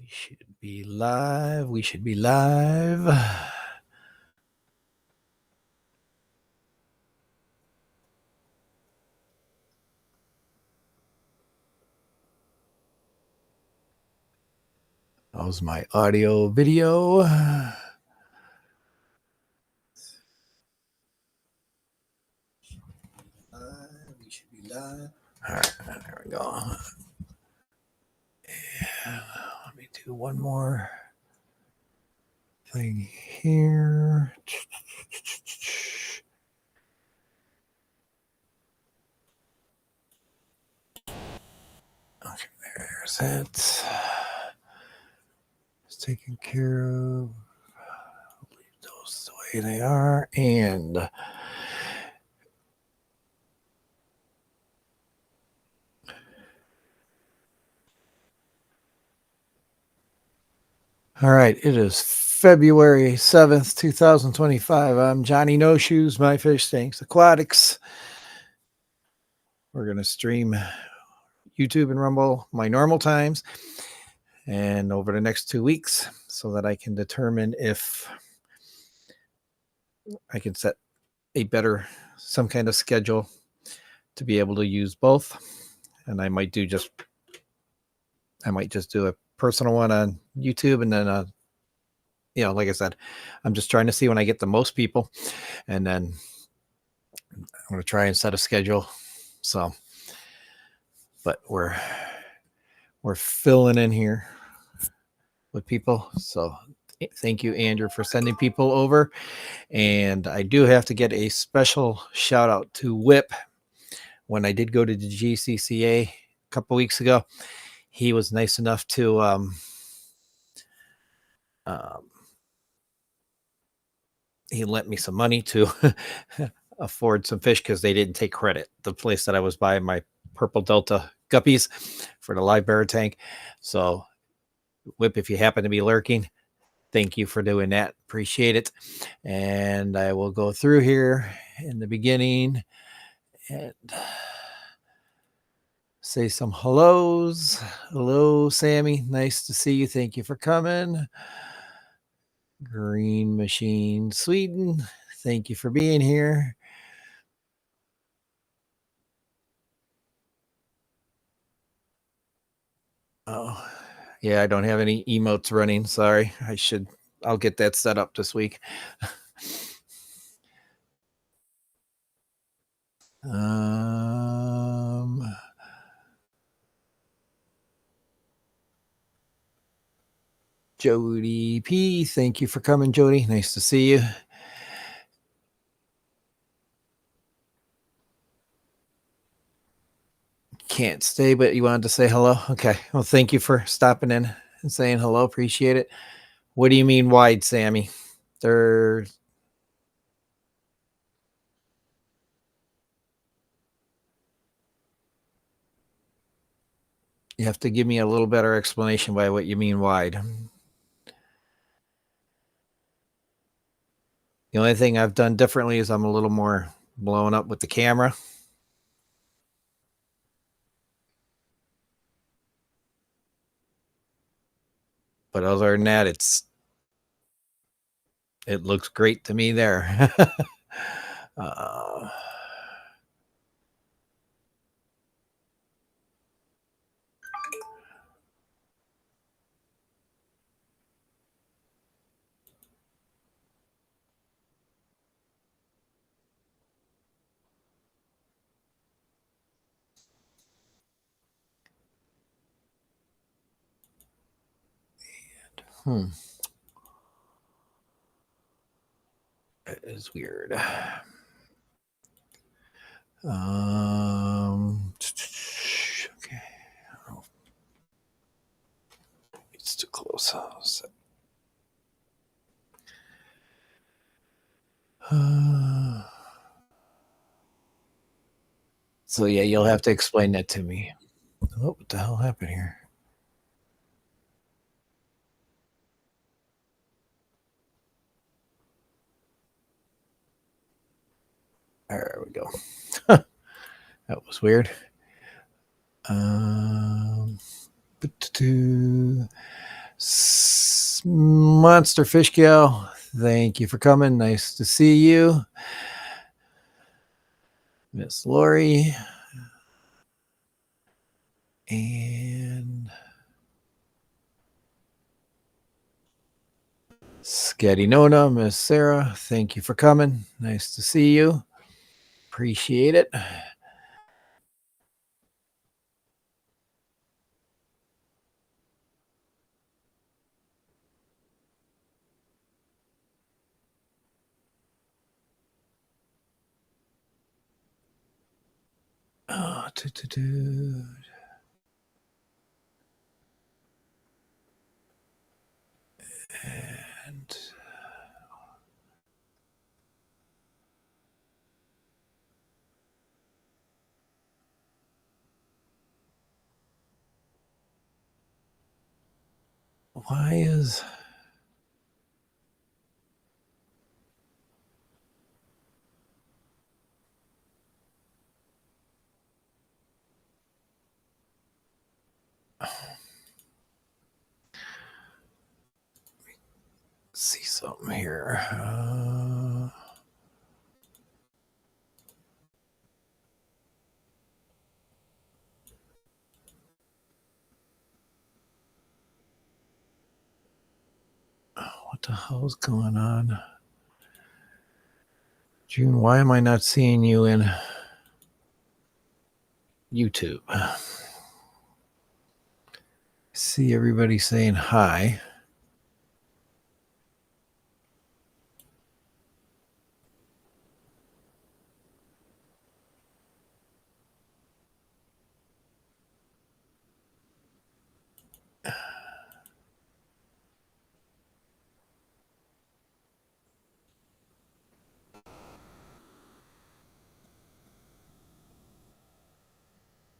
We should be live. We should be live. How's my audio video? We should be live. All right, there we go. Yeah, let me do one more thing here. Okay, there's it. It's taken care of. I'll leave those the way they are. And all right, it is February 7th, 2025. I'm Johnny No Shoes, MyFishTanksAQuatics. We're going to stream YouTube and Rumble my normal times and over the next 2 weeks so that I can determine if I can set some kind of schedule to be able to use both. And I might just do a personal one on YouTube and then like I said, I'm just trying to see when I get the most people, and then I'm going to try and set a schedule. So, but we're filling in here with people. So thank you, Andrew, for sending people over. And I do have to get a special shout out to Whip. When I did go to the GCCA a couple weeks ago, he was nice enough to he lent me some money to afford some fish because they didn't take credit. The place that I was buying my purple Delta guppies for the live bear tank. So Whip, if you happen to be lurking, thank you for doing that. Appreciate it. And I will go through here in the beginning and say some hellos. Hello, Sammy. Nice to see you. Thank you for coming. Green Machine Sweden. Thank you for being here. Oh, yeah, I don't have any emotes running. Sorry. I'll get that set up this week. Jody P, thank you for coming, Jody. Nice to see you. Can't stay, but you wanted to say hello? Okay. Well, thank you for stopping in and saying hello. Appreciate it. What do you mean wide, Sammy? You have to give me a little better explanation by what you mean wide. The only thing I've done differently is I'm a little more blown up with the camera. But other than that, it looks great to me there. That is weird. Okay. Oh. It's too close. So yeah, you'll have to explain that to me. Oh, what the hell happened here? There we go. That was weird. Monster Fish Gal, thank you for coming. Nice to see you. Miss Lori. And Scatty Nona, Miss Sarah, thank you for coming. Nice to see you. Appreciate it. Oh, and why is see something here. What the hell is going on? June, why am I not seeing you in YouTube? See everybody saying hi.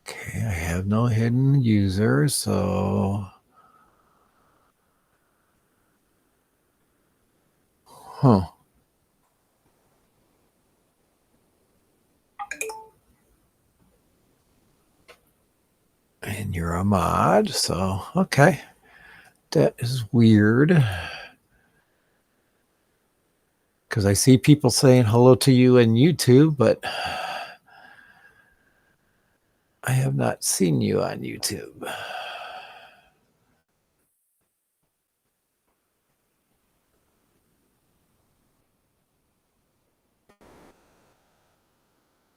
Okay, I have no hidden users, so and you're a mod, so okay. That is weird. Because I see people saying hello to you in YouTube, but I have not seen you on YouTube.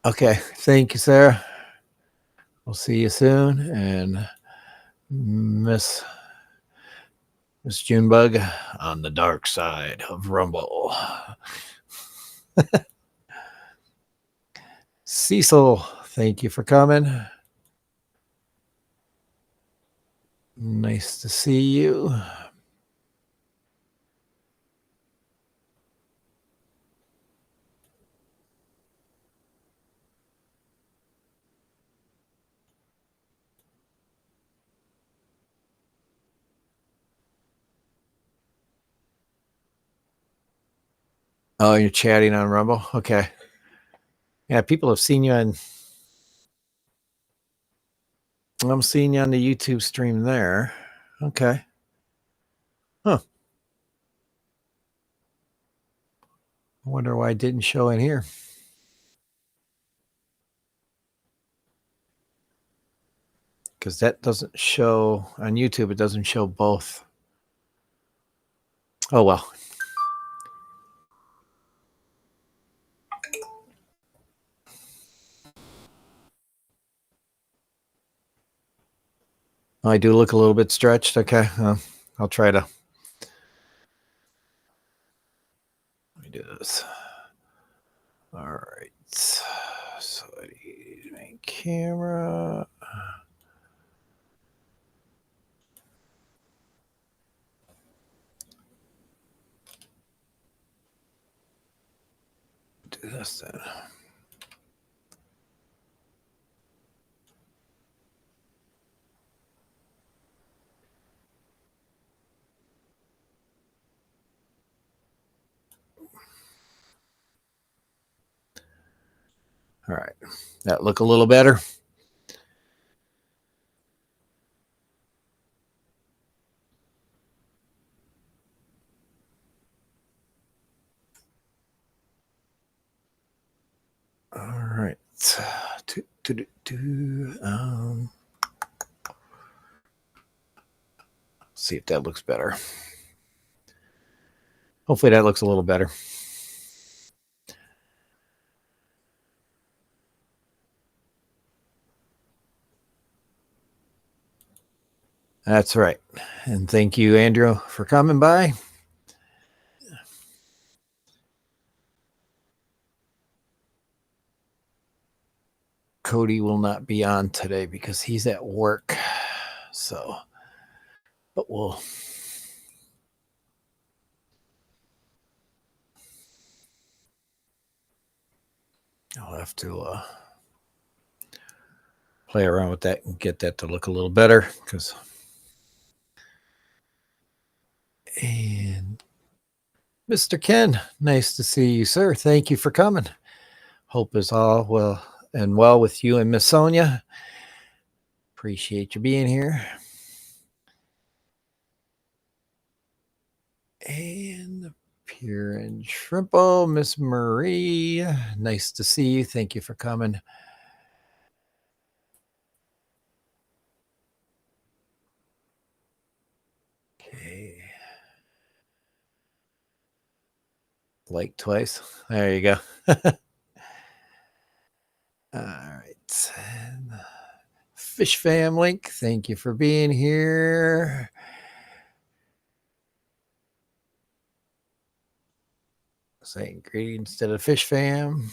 Okay, thank you, Sarah. We'll see you soon. And Miss Junebug on the dark side of Rumble. Cecil, thank you for coming. Nice to see you. Oh, you're chatting on Rumble? Okay. Yeah, people have seen you on... I'm seeing you on the YouTube stream there. Okay. Huh. I wonder why it didn't show in here. Because that doesn't show on YouTube. It doesn't show both. Oh, well. I do look a little bit stretched. Okay. I'll try to. Let me do this. All right. So I need main camera. Do this then. All right. That look a little better. See if that looks better. Hopefully that looks a little better. That's right. And thank you, Andrew, for coming by. Cody will not be on today because he's at work. So, but I'll have to play around with that and get that to look a little better. And Mr. Ken, nice to see you, sir. Thank you for coming. Hope is all well with you and Miss Sonia. Appreciate you being here. And Pure and Shrimpo, Miss Marie, nice to see you. Thank you for coming. Okay. Like twice. There you go. All right. And Fish Fam Link, thank you for being here. Saying greeting instead of Fish Fam.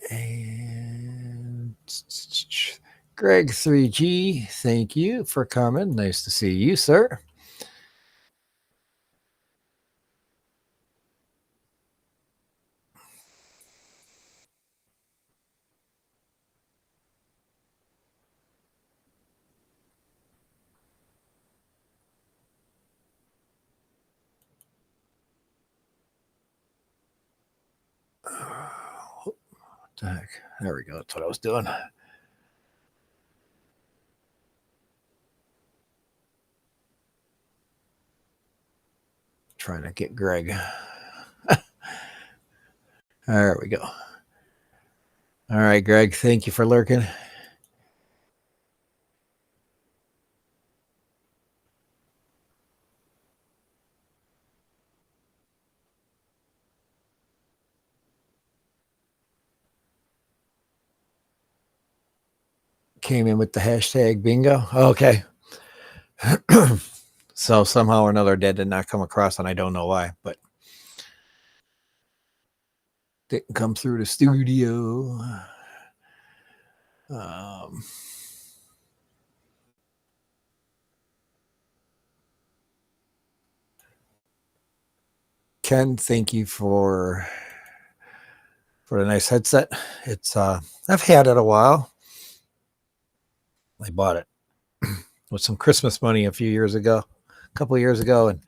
And Greg 3G, thank you for coming. Nice to see you, sir. What the heck? There we go. That's what I was doing. Trying to get Greg. There we go. All right, Greg, thank you for lurking. Came in with the hashtag bingo. Okay. So somehow or another that did not come across, and I don't know why, but didn't come through the studio. Ken, thank you for the nice headset. It's I've had it a while. I bought it with some Christmas money a couple of years ago, and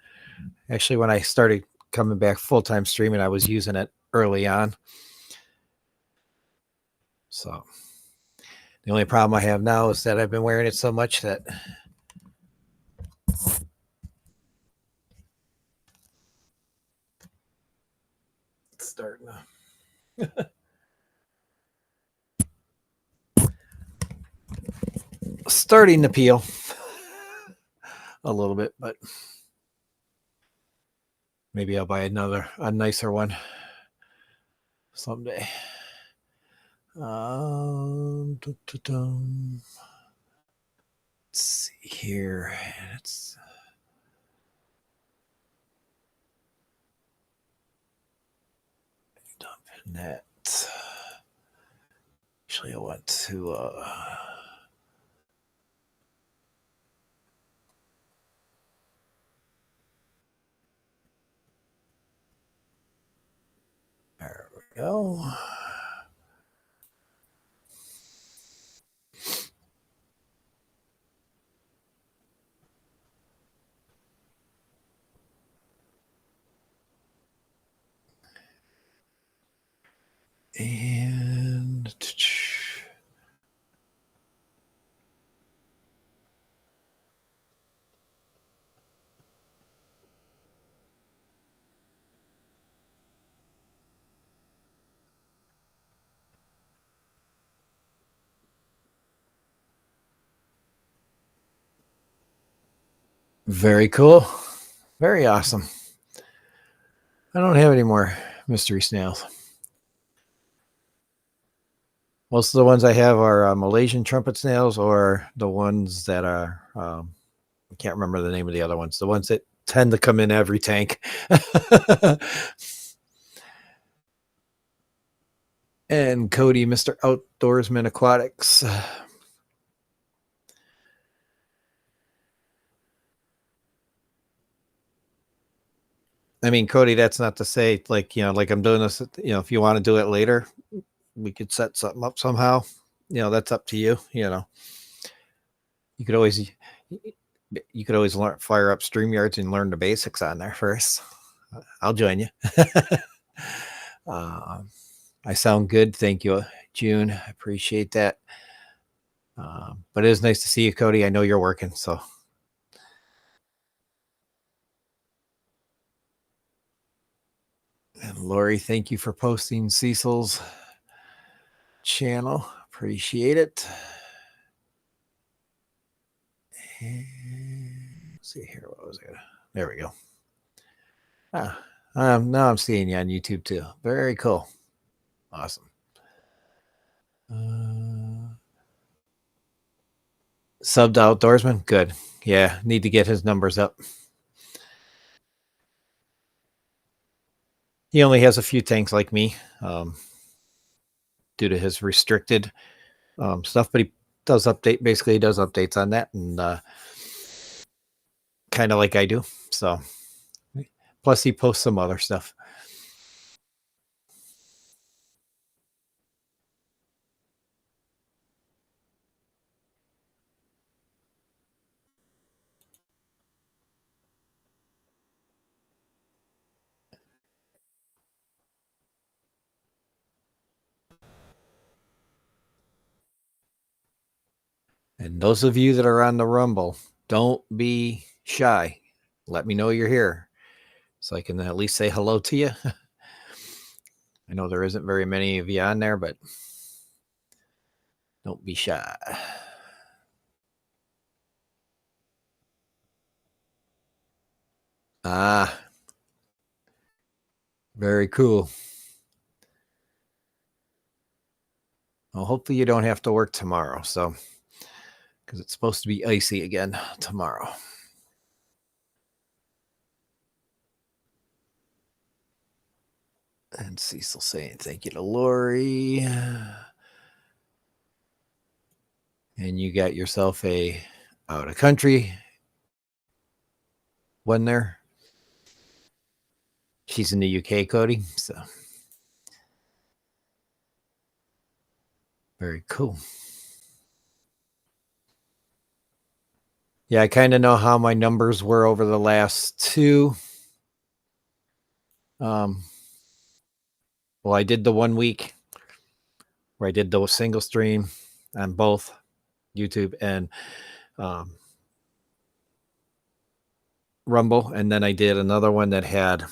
actually when I started coming back full-time streaming, I was using it early on. So the only problem I have now is that I've been wearing it so much that it's starting to peel a little bit, but maybe I'll buy a nicer one someday. Let's see here. It's dumping that. Actually, I want to there we go. And Very cool. Very awesome. I don't have any more mystery snails. Most of the ones I have are Malaysian trumpet snails, or the ones that are, I can't remember the name of the other ones, the ones that tend to come in every tank. And Cody, Mr. Outdoorsman Aquatics. I mean, Cody, that's not to say, like, like I'm doing this, if you want to do it later, we could set something up somehow. That's up to you. You could always learn, fire up StreamYards and learn the basics on there first. I'll join you. I sound good. Thank you, June. I appreciate that. But it is nice to see you, Cody. I know you're working, so. And Lori, thank you for posting Cecil's channel. Appreciate it. Let's see here. What was it? There we go. Now I'm seeing you on YouTube too. Very cool. Awesome. Subbed Outdoorsman. Good. Yeah. Need to get his numbers up. He only has a few tanks like me, due to his restricted stuff, but he does update. Basically, he does updates on that, and kind of like I do. So, plus he posts some other stuff. And those of you that are on the Rumble, don't be shy. Let me know you're here, so I can at least say hello to you. I know there isn't very many of you on there, but don't be shy. Very cool. Well, hopefully you don't have to work tomorrow, so, because it's supposed to be icy again tomorrow. And Cecil saying thank you to Lori. And you got yourself a out of country one there. She's in the UK, Cody. So very cool. Yeah, I kind of know how my numbers were over the last two. Well, I did the 1 week where I did the single stream on both YouTube and Rumble, and then I did another one that had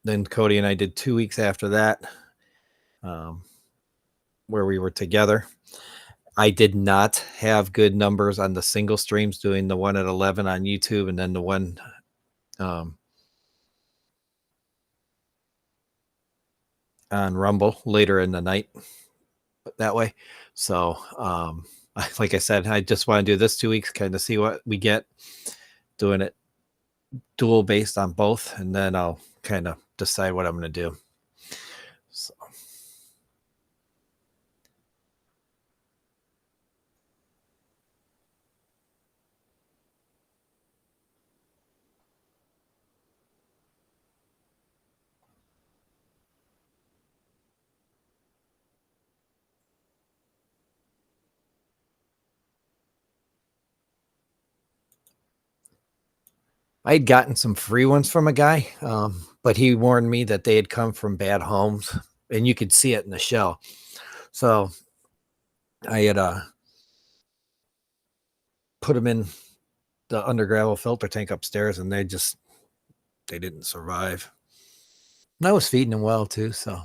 then Cody and I did 2 weeks after that, where we were together. I did not have good numbers on the single streams, doing the one at 11 on YouTube and then the one on Rumble later in the night that way. So, like I said, I just want to do this 2 weeks, kind of see what we get, doing it dual based on both, and then I'll kind of decide what I'm going to do. So. I had gotten some free ones from a guy, but he warned me that they had come from bad homes, and you could see it in the shell. So I had put them in the under gravel filter tank upstairs, and they didn't survive. And I was feeding them well too, so.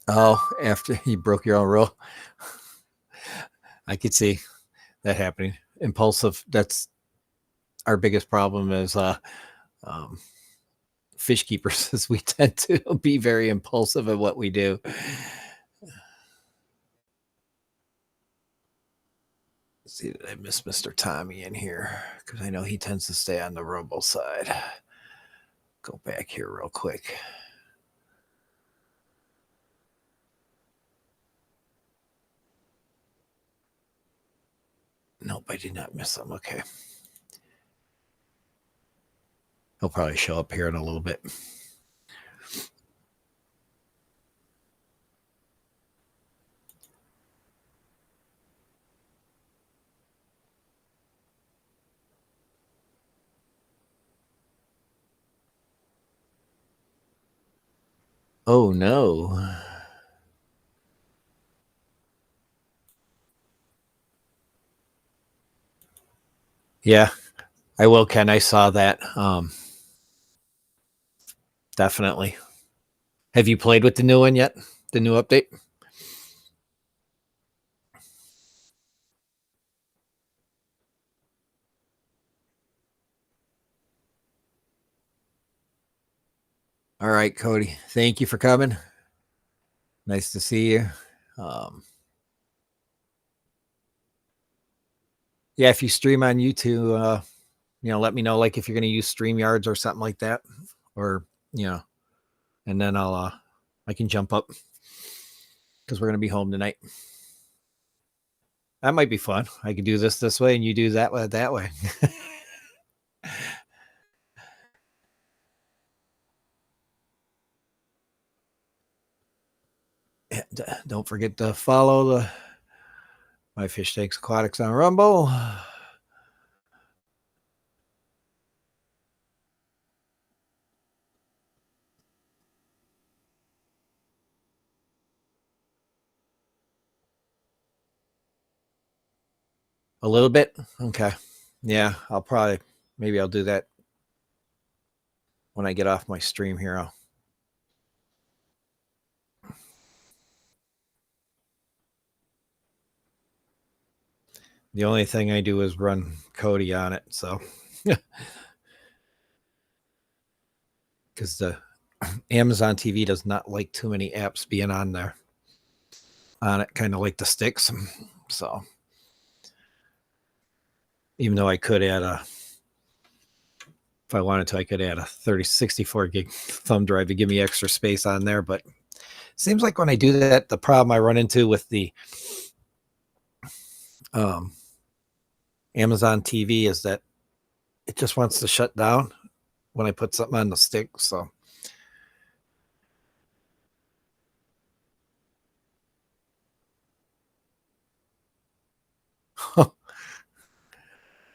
Oh, after you broke your own rule, I could see that happening. Impulsive. That's our biggest problem is um, fish keepers, is we tend to be very impulsive in what we do. Let's see, did I miss Mr. Tommy in here? Because I know he tends to stay on the Rumble side. Go back here real quick. Nope, I did not miss him. Okay. He'll probably show up here in a little bit. Oh, no. Yeah, I will, Ken. I saw that. Definitely. Have you played with the new one yet? The new update? All right, Cody. Thank you for coming. Nice to see you. Yeah, if you stream on YouTube, let me know, like, if you're going to use StreamYards or something like that, or and then I can jump up because we're going to be home tonight. That might be fun. I could do this way and you do that way. And, don't forget to follow the MyFishTanksAQuatics on Rumble. A little bit? Okay. Yeah, maybe I'll do that when I get off my stream here. The only thing I do is run Cody on it, so because the Amazon TV does not like too many apps being on there on it, kind of like the sticks. So even though I could add if I wanted to, I could add a 64 gig thumb drive to give me extra space on there. But it seems like when I do that, the problem I run into with the Amazon TV is that it just wants to shut down when I put something on the stick. So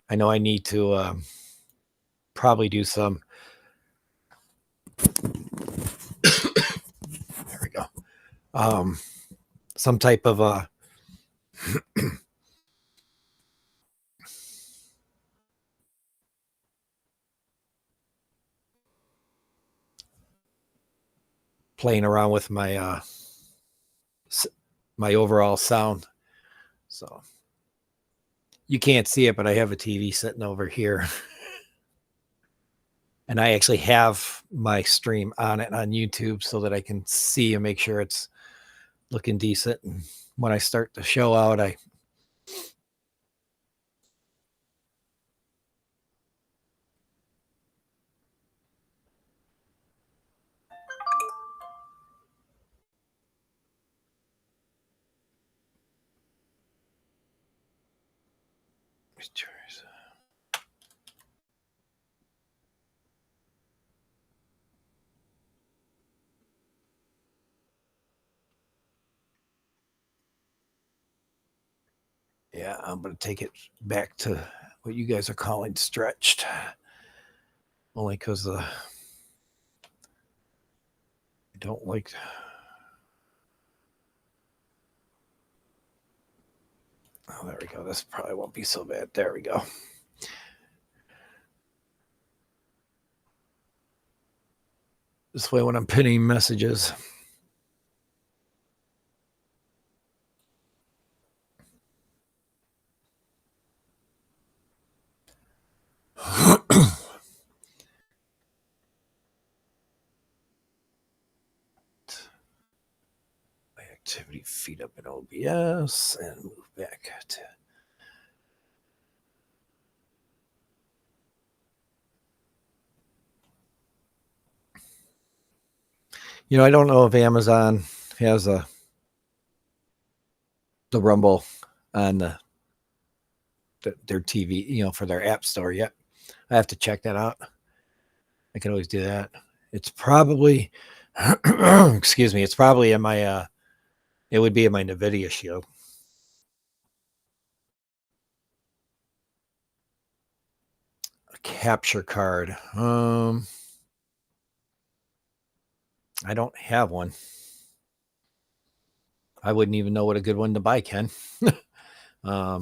I know I need to probably do some. There we go. Some type of playing around with my my overall sound. So you can't see it, but I have a TV sitting over here. And I actually have my stream on it on YouTube so that I can see and make sure it's looking decent. And when I start the show out, yeah, I'm going to take it back to what you guys are calling stretched. Only because I don't like. Oh, there we go. This probably won't be so bad. There we go. This way, when I'm pinning messages, activity feed up in OBS and move back to. I don't know if Amazon has the Rumble on their TV, for their app store yet. I have to check that out. I can always do that. It's probably, excuse me, it's probably in my, it would be in my NVIDIA Shield. A capture card. I don't have one. I wouldn't even know what a good one to buy, Ken. I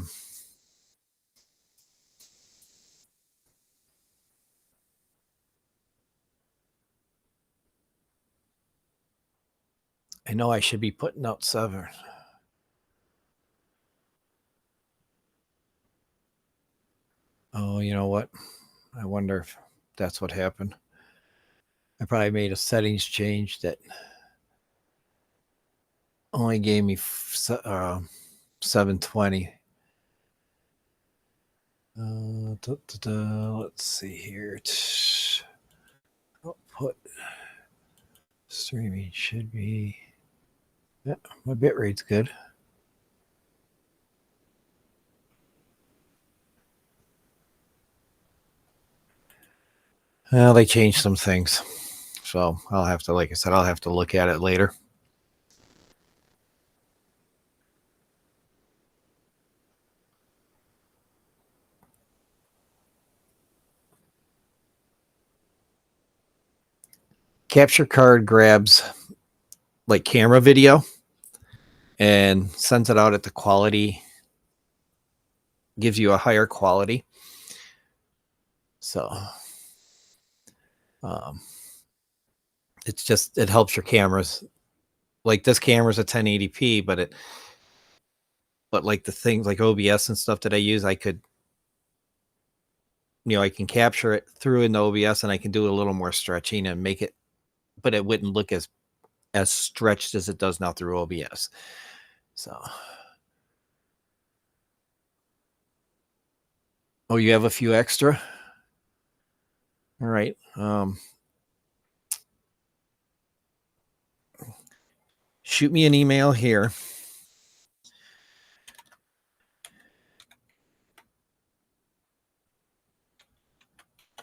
know I should be putting out 7. Oh, you know what? I wonder if that's what happened. I probably made a settings change that only gave me 720. Let's see here. Output streaming should be. Yeah, my bit rate's good. Well, they changed some things. So I'll have to, like I said, I'll have to look at it later. Capture card grabs like camera video and sends it out at the quality, gives you a higher quality. So it's just, it helps your cameras. Like this camera's a 1080p, but like the things like OBS and stuff that I use, I could, I can capture it through in the OBS and I can do a little more stretching and make it, but it wouldn't look as stretched as it does now through OBS. So, oh, you have a few extra? All right. Shoot me an email here.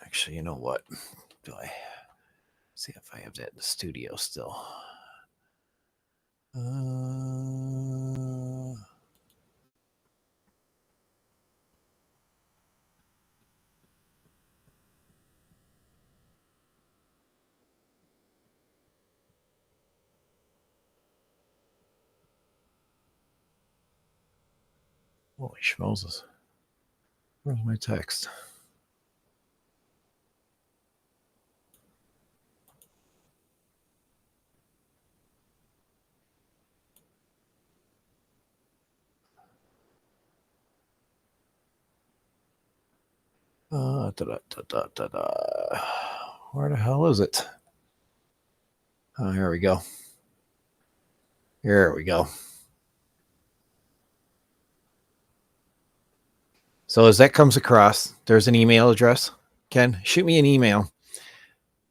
Actually, you know what? Do I see if I have that in the studio still? Holy schmoses. Where's my text? Where the hell is it? Oh, here we go. Here we go. So as that comes across, there's an email address. Ken, shoot me an email,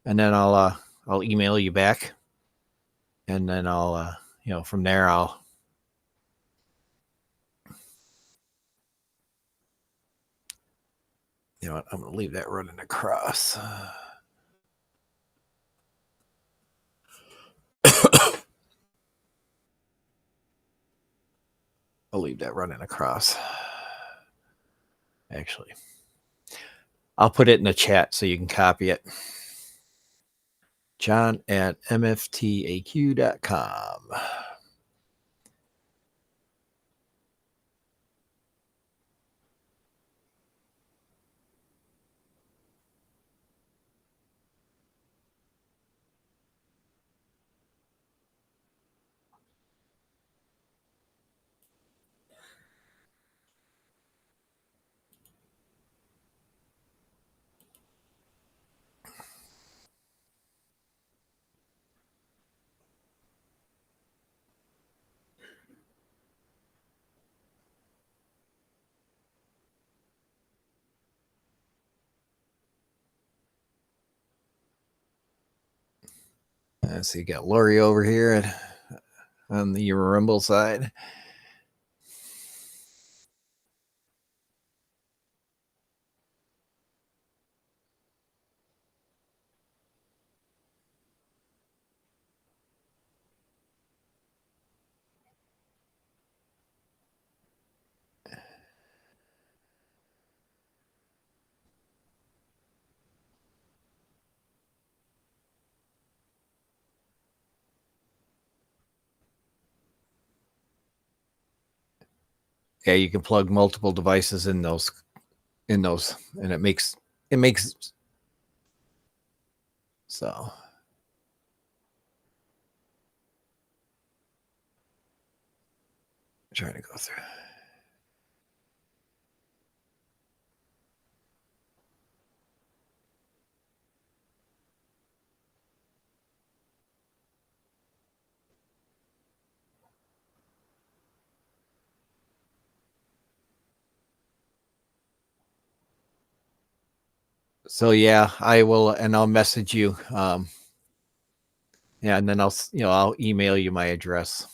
and then I'll email you back, and then I'll from there I'll. You know what? I'm gonna leave that running across. I'll leave that running across. Actually, I'll put it in the chat so you can copy it. John at MFTAQ.com. So you got Lori over here on the Rumble side. Yeah, you can plug multiple devices in those, and it makes so. Trying to go through. So yeah, I will, and I'll message you. Yeah, and then I'll email you my address.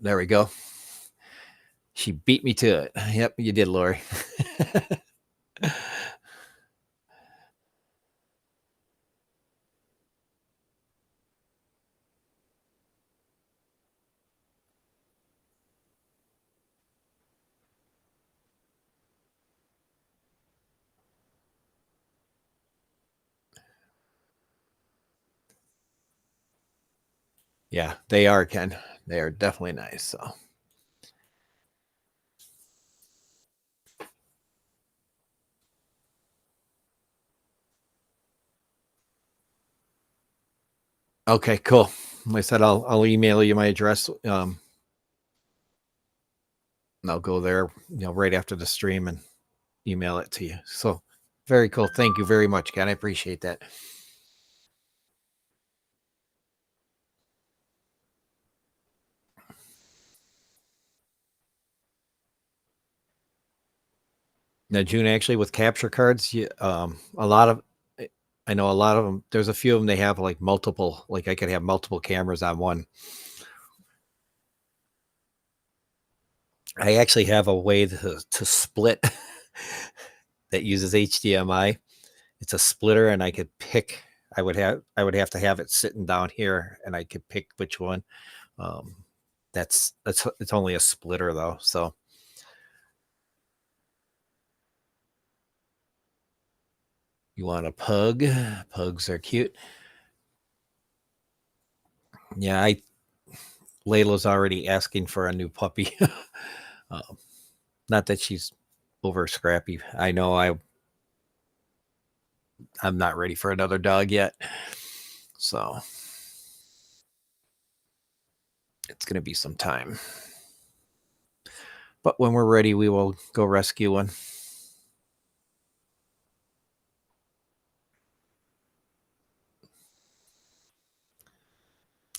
There we go. She beat me to it. Yep, you did, Lori. Yeah, they are, Ken. They are definitely nice. So okay, cool. Like I said, I'll email you my address. And I'll go there, right after the stream and email it to you. So very cool. Thank you very much, Ken. I appreciate that. Now, June, actually, with capture cards, a lot of, I know a lot of them. There's a few of them. They have like multiple. Like I could have multiple cameras on one. I actually have a way to split that uses HDMI. It's a splitter, and I could pick. I would have to have it sitting down here, and I could pick which one. Um, that's it's only a splitter though. So you want a pug? Pugs are cute. Yeah, Layla's already asking for a new puppy. um, Not that she's over scrappy. I know I'm not ready for another dog yet. So it's going to be some time. But when we're ready, we will go rescue one.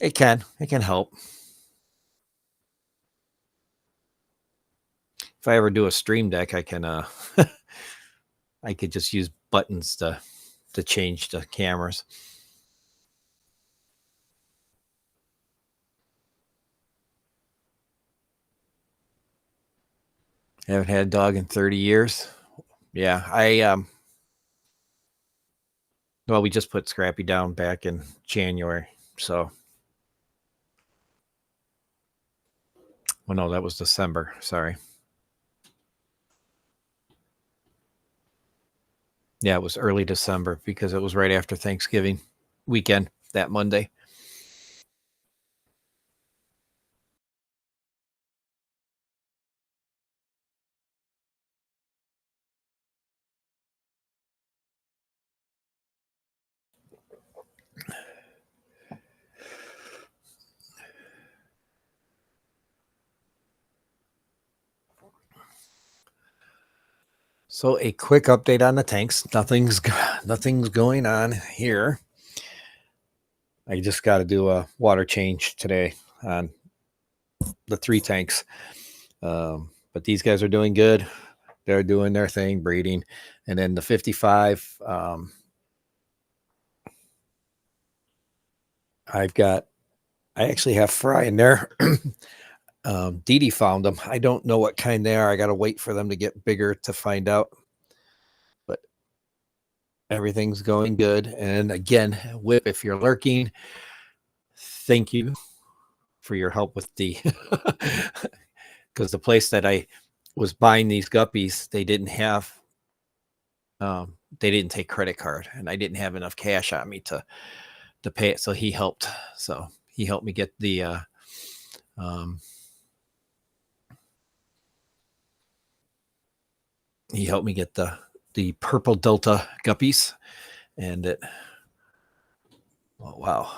It can. It can help. If I ever do a stream deck, I can I could just use buttons to change the cameras. I haven't had a dog in 30 years. Yeah, well, we just put Scrappy down back in January. So, well, no, that was December. Sorry. Yeah, it was early December because it was right after Thanksgiving weekend that Monday. So a quick update on the tanks. Nothing's going on here. I just got to do a water change today on the 3 tanks. But these guys are doing good. They're doing their thing, breeding. And then the 55, I actually have fry in there. Dee Dee found them. I don't know what kind they are. I got to wait for them to get bigger to find out. But everything's going good. And again, Whip, if you're lurking, thank you for your help with the because the place that I was buying these guppies, they didn't take credit card, and I didn't have enough cash on me to pay it. So he helped. So he helped me get the purple Delta guppies, and it. Oh wow.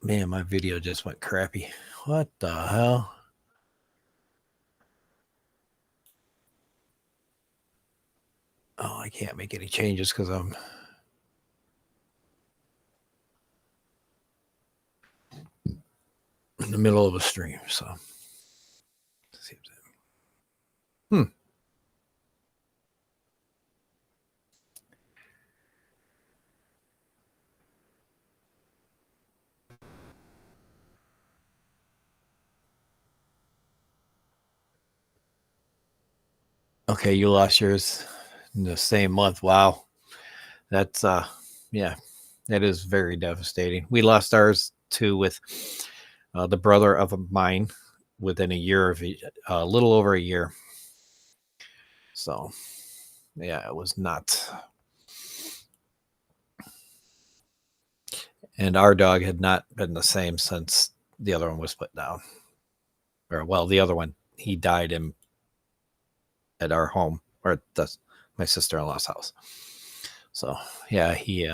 Man, my video just went crappy. What the hell? Oh, I can't make any changes because I'm in the middle of a stream. So, Okay, you lost yours in the same month. Wow. That's yeah, that is very devastating. We lost ours too with the brother of mine within a year of a little over a year. So yeah, it was nuts. And our dog had not been the same since the other one was put down. Or well, the other one, he died at our home, or my sister-in-law's house. So yeah, he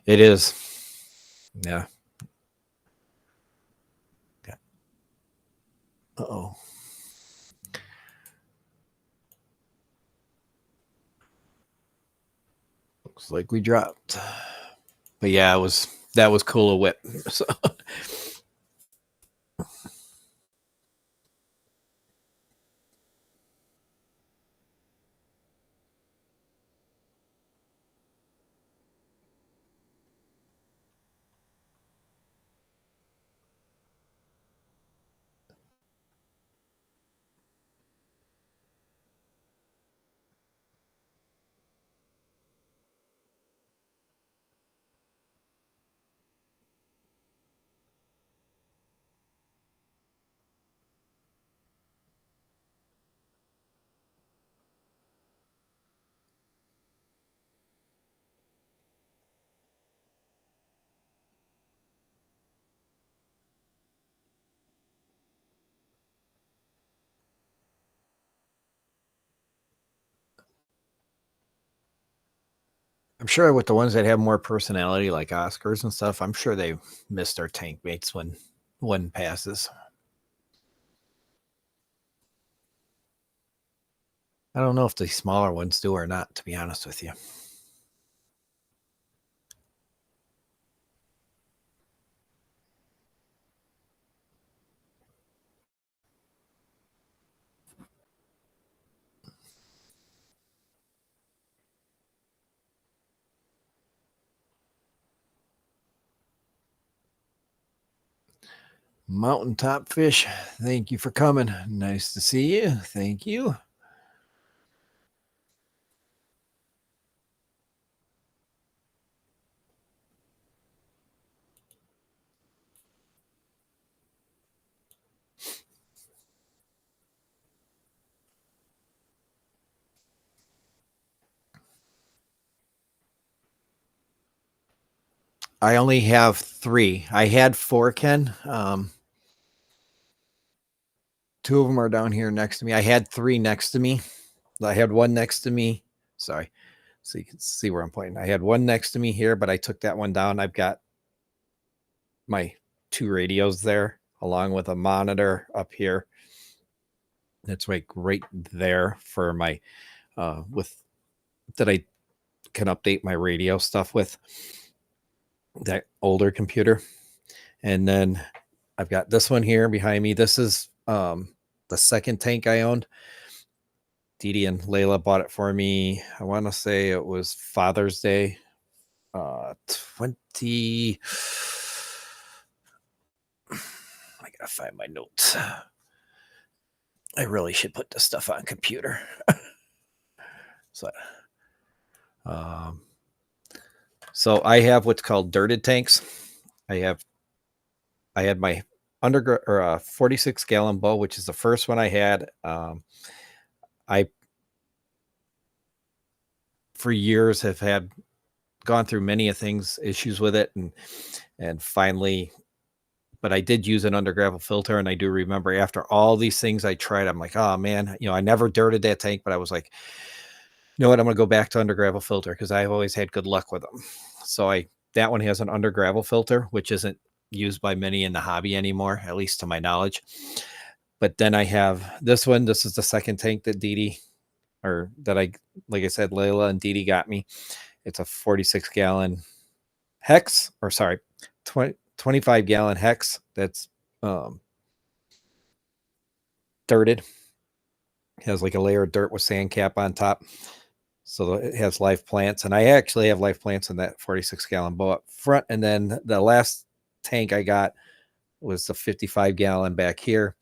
it is. Yeah. Uh-oh. Looks like we dropped. But yeah, that was cool a whip. So I'm sure with the ones that have more personality, like Oscars and stuff, I'm sure they miss their tank mates when one passes. I don't know if the smaller ones do or not, to be honest with you. Mountaintop fish, thank you for coming. Nice to see you. Thank you. I only have 3. I had 4, Ken. Two of them are down here next to me. I had three next to me. I had one next to me. Sorry. So you can see where I'm pointing. I had one next to me here, but I took that one down. I've got my two radios there along with a monitor up here. That's like right there for my with that I can update my radio stuff with that older computer. And then I've got this one here behind me. This is the second tank I owned. Dee Dee and Layla bought it for me. I want to say it was Father's Day 20. I gotta find my notes. I really should put this stuff on computer. So I have what's called dirted tanks. I had my 46 gallon bow, which is the first one I had. I for years have gone through many things, issues with it, and finally, but I did use an under gravel filter, and I do remember after all these things I tried, I'm like, oh man, I never dirted that tank, but I was like, you know what, I'm gonna go back to under gravel filter because I've always had good luck with them. So that one has an under gravel filter, which isn't used by many in the hobby anymore, at least to my knowledge. But then I have this one. This is the second tank that Dee Dee, or that like I said, Layla and Dee Dee got me. It's a 46 gallon hex, or sorry, 25 gallon hex that's dirted. It has like a layer of dirt with sand cap on top. So it has live plants, and I actually have live plants in that 46 gallon bow up front. And then the last tank I got was the 55 gallon back here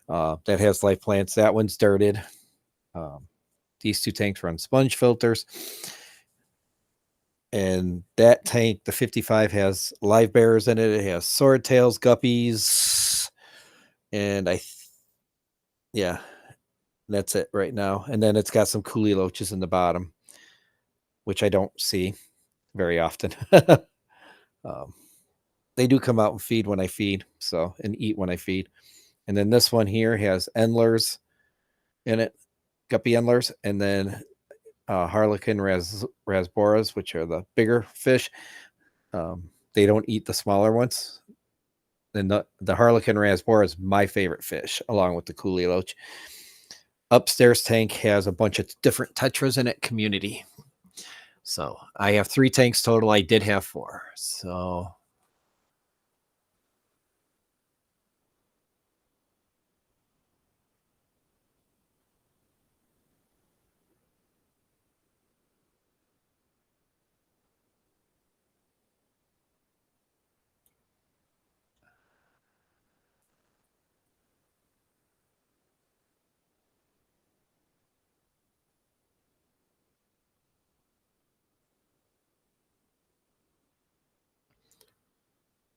that has live plants. That one's dirted. These two tanks run sponge filters, and that tank, the 55, has live bearers in it. It has swordtails, guppies, and yeah, that's it right now. And then it's got some coolie loaches in the bottom, which I don't see very often. They do come out and feed when I feed, and eat when I feed. And then this one here has endlers in it, guppy endlers, and then Harlequin rasboras, which are the bigger fish. They don't eat the smaller ones. And the Harlequin rasbora is my favorite fish, along with the coolie loach. Upstairs tank has a bunch of different tetras in it, community. So I have 3 tanks total. I did have 4.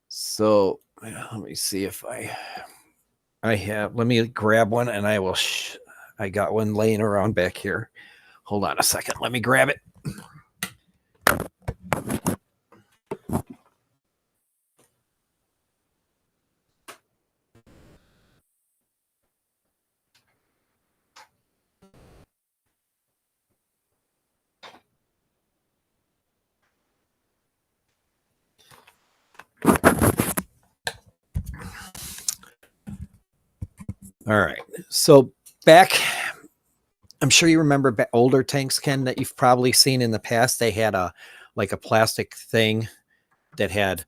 So let me see if I have, let me grab one, and I will, I got one laying around back here. Hold on a second. Let me grab it. All right. So back, I'm sure you remember older tanks, Ken, that you've probably seen in the past. They had a plastic thing that had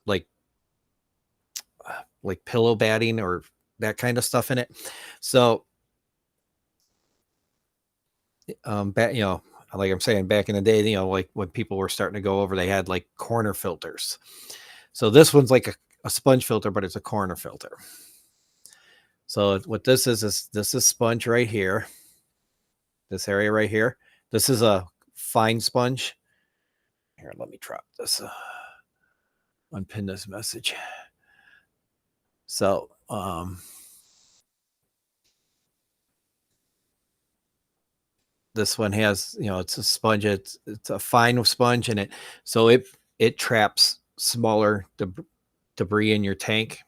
like pillow batting or that kind of stuff in it. So like I'm saying, back in the day, like when people were starting to go over, they had like corner filters. So this one's like a sponge filter, but it's a corner filter. So what this is this is sponge right here. This area right here. This is a fine sponge. Here, let me drop this. Unpin this message. So this one has, it's a sponge. It's a fine sponge in it, so it traps smaller debris in your tank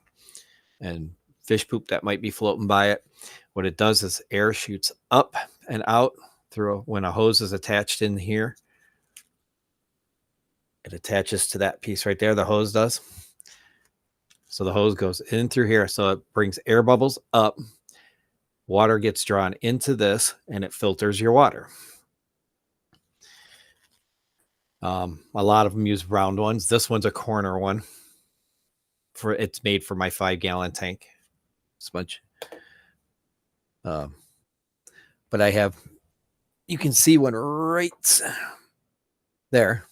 and fish poop that might be floating by it. What it does is air shoots up and out through when a hose is attached in here. It attaches to that piece right there, the hose does. So the hose goes in through here. So it brings air bubbles up. Water gets drawn into this and it filters your water. A lot of them use round ones. This one's a corner one. It's made for my 5-gallon tank sponge. But I have, you can see one right there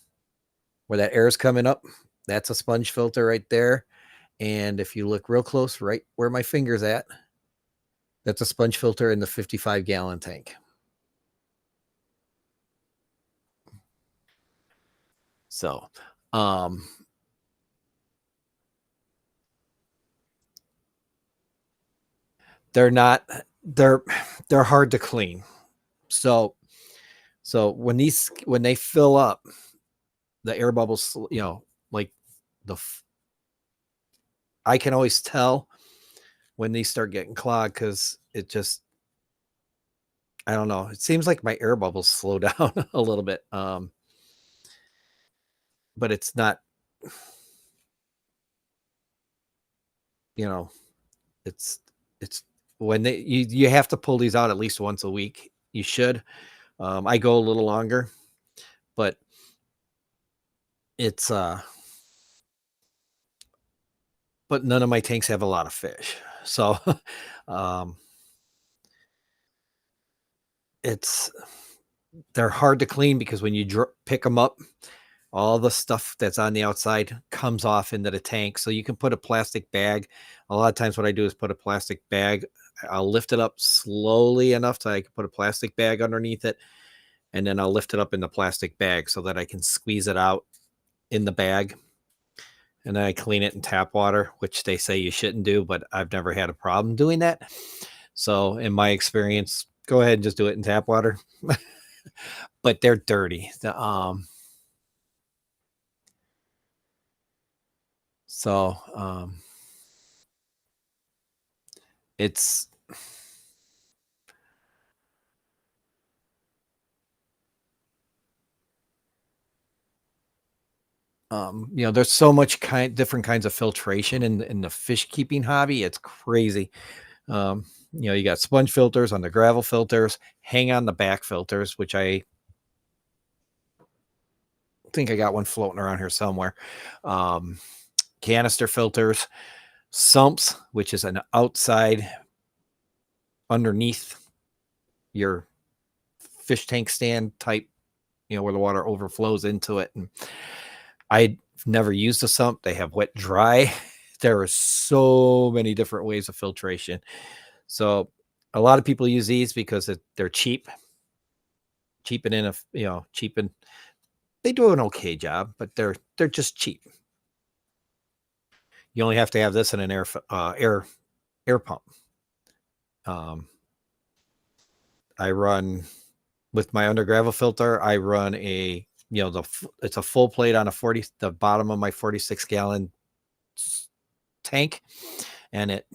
where that air is coming up. That's a sponge filter right there. And if you look real close, right where my finger's at, that's a sponge filter in the 55-gallon tank. So, they're hard to clean. So when they fill up, the air bubbles, like I can always tell when these start getting clogged because it just, I don't know. It seems like my air bubbles slow down a little bit. But it's not, it's when you have to pull these out at least once a week. You should. I go a little longer, but it's but none of my tanks have a lot of fish. So they're hard to clean because when you pick them up, all the stuff that's on the outside comes off into the tank. So you can put a plastic bag. A lot of times what I do is put a plastic bag. I'll lift it up slowly enough so I can put a plastic bag underneath it. And then I'll lift it up in the plastic bag so that I can squeeze it out in the bag. And then I clean it in tap water, which they say you shouldn't do, but I've never had a problem doing that. So in my experience, go ahead and just do it in tap water. But they're dirty. It's there's so much different kinds of filtration in the fish keeping hobby. It's crazy. You got sponge filters on the gravel filters, hang on the back filters, which I think I got one floating around here somewhere. Canister filters, sumps, which is an outside underneath your fish tank stand type, where the water overflows into it. And I've never used a sump. They have wet dry. There are so many different ways of filtration. So a lot of people use these because they're cheap. They do an okay job, but they're just cheap. You only have to have this in an air pump. I run with my under gravel filter. I run it's a full plate on the bottom of my 46-gallon tank, and it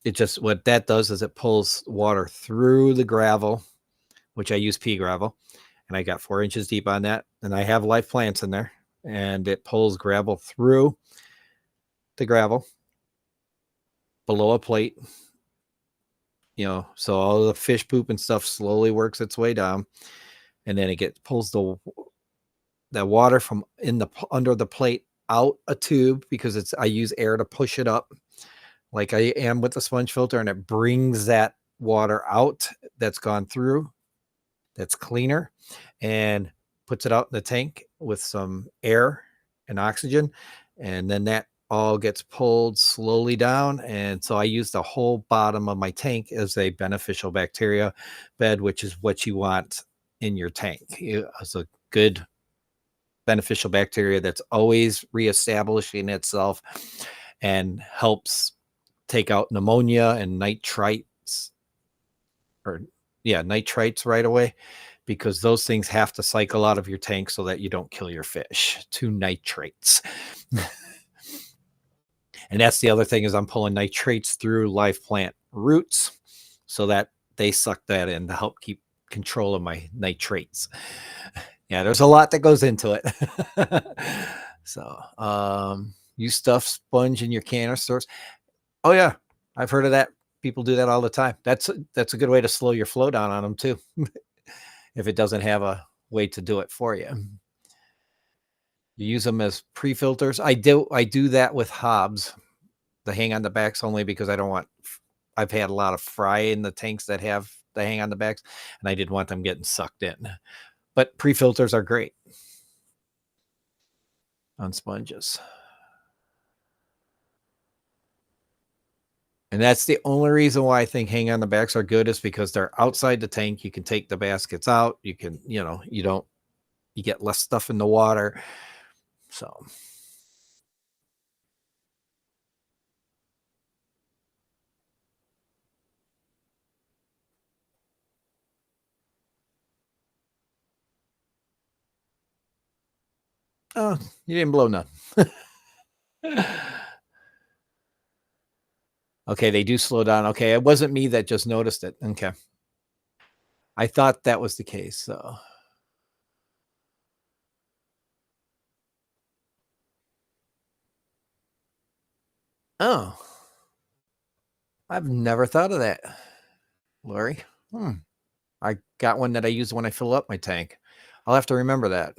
it just, what that does is it pulls water through the gravel, which I use pea gravel, and I got 4 inches deep on that, and I have live plants in there, and it pulls gravel through the gravel below a plate, so all the fish poop and stuff slowly works its way down, and then it pulls the water from under the plate out a tube, because I use air to push it up like I am with the sponge filter, and it brings that water out that's gone through, that's cleaner, and puts it out in the tank with some air and oxygen, and then that all gets pulled slowly down. And so I use the whole bottom of my tank as a beneficial bacteria bed, which is what you want in your tank. It's a good beneficial bacteria that's always reestablishing itself and helps take out pneumonia and nitrites, or nitrites right away, because those things have to cycle out of your tank so that you don't kill your fish. 2 nitrates. And that's the other thing, is I'm pulling nitrates through live plant roots so that they suck that in to help keep control of my nitrates. Yeah, there's a lot that goes into it. So, you stuff sponge in your canisters. Oh yeah, I've heard of that. People do that all the time. That's a good way to slow your flow down on them too, if it doesn't have a way to do it for you. You use them as pre-filters. I do that with hobs, the hang on the backs, only because I don't want. I've had a lot of fry in the tanks that have the hang on the backs, and I didn't want them getting sucked in. But pre-filters are great on sponges. And that's the only reason why I think hang on the backs are good, is because they're outside the tank. You can take the baskets out. You can, you get less stuff in the water. So, oh, you didn't blow none. Okay, they do slow down. Okay, it wasn't me that just noticed it. Okay. I thought that was the case. So, oh, I've never thought of that, Lori. I got one that I use when I fill up my tank. I'll have to remember that.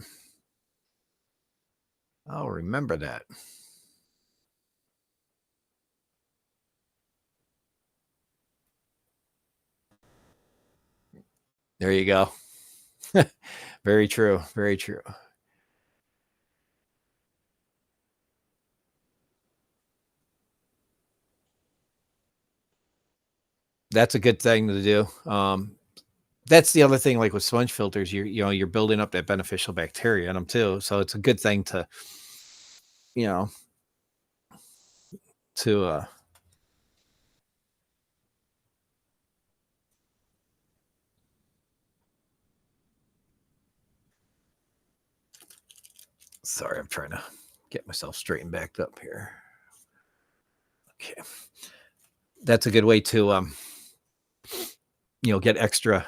I'll remember that. There you go. Very true. Very true. That's a good thing to do. That's the other thing, like with sponge filters, you're building up that beneficial bacteria in them too. So it's a good thing to, you know, to sorry, I'm trying to get myself straightened back up here. Okay. That's a good way to get extra.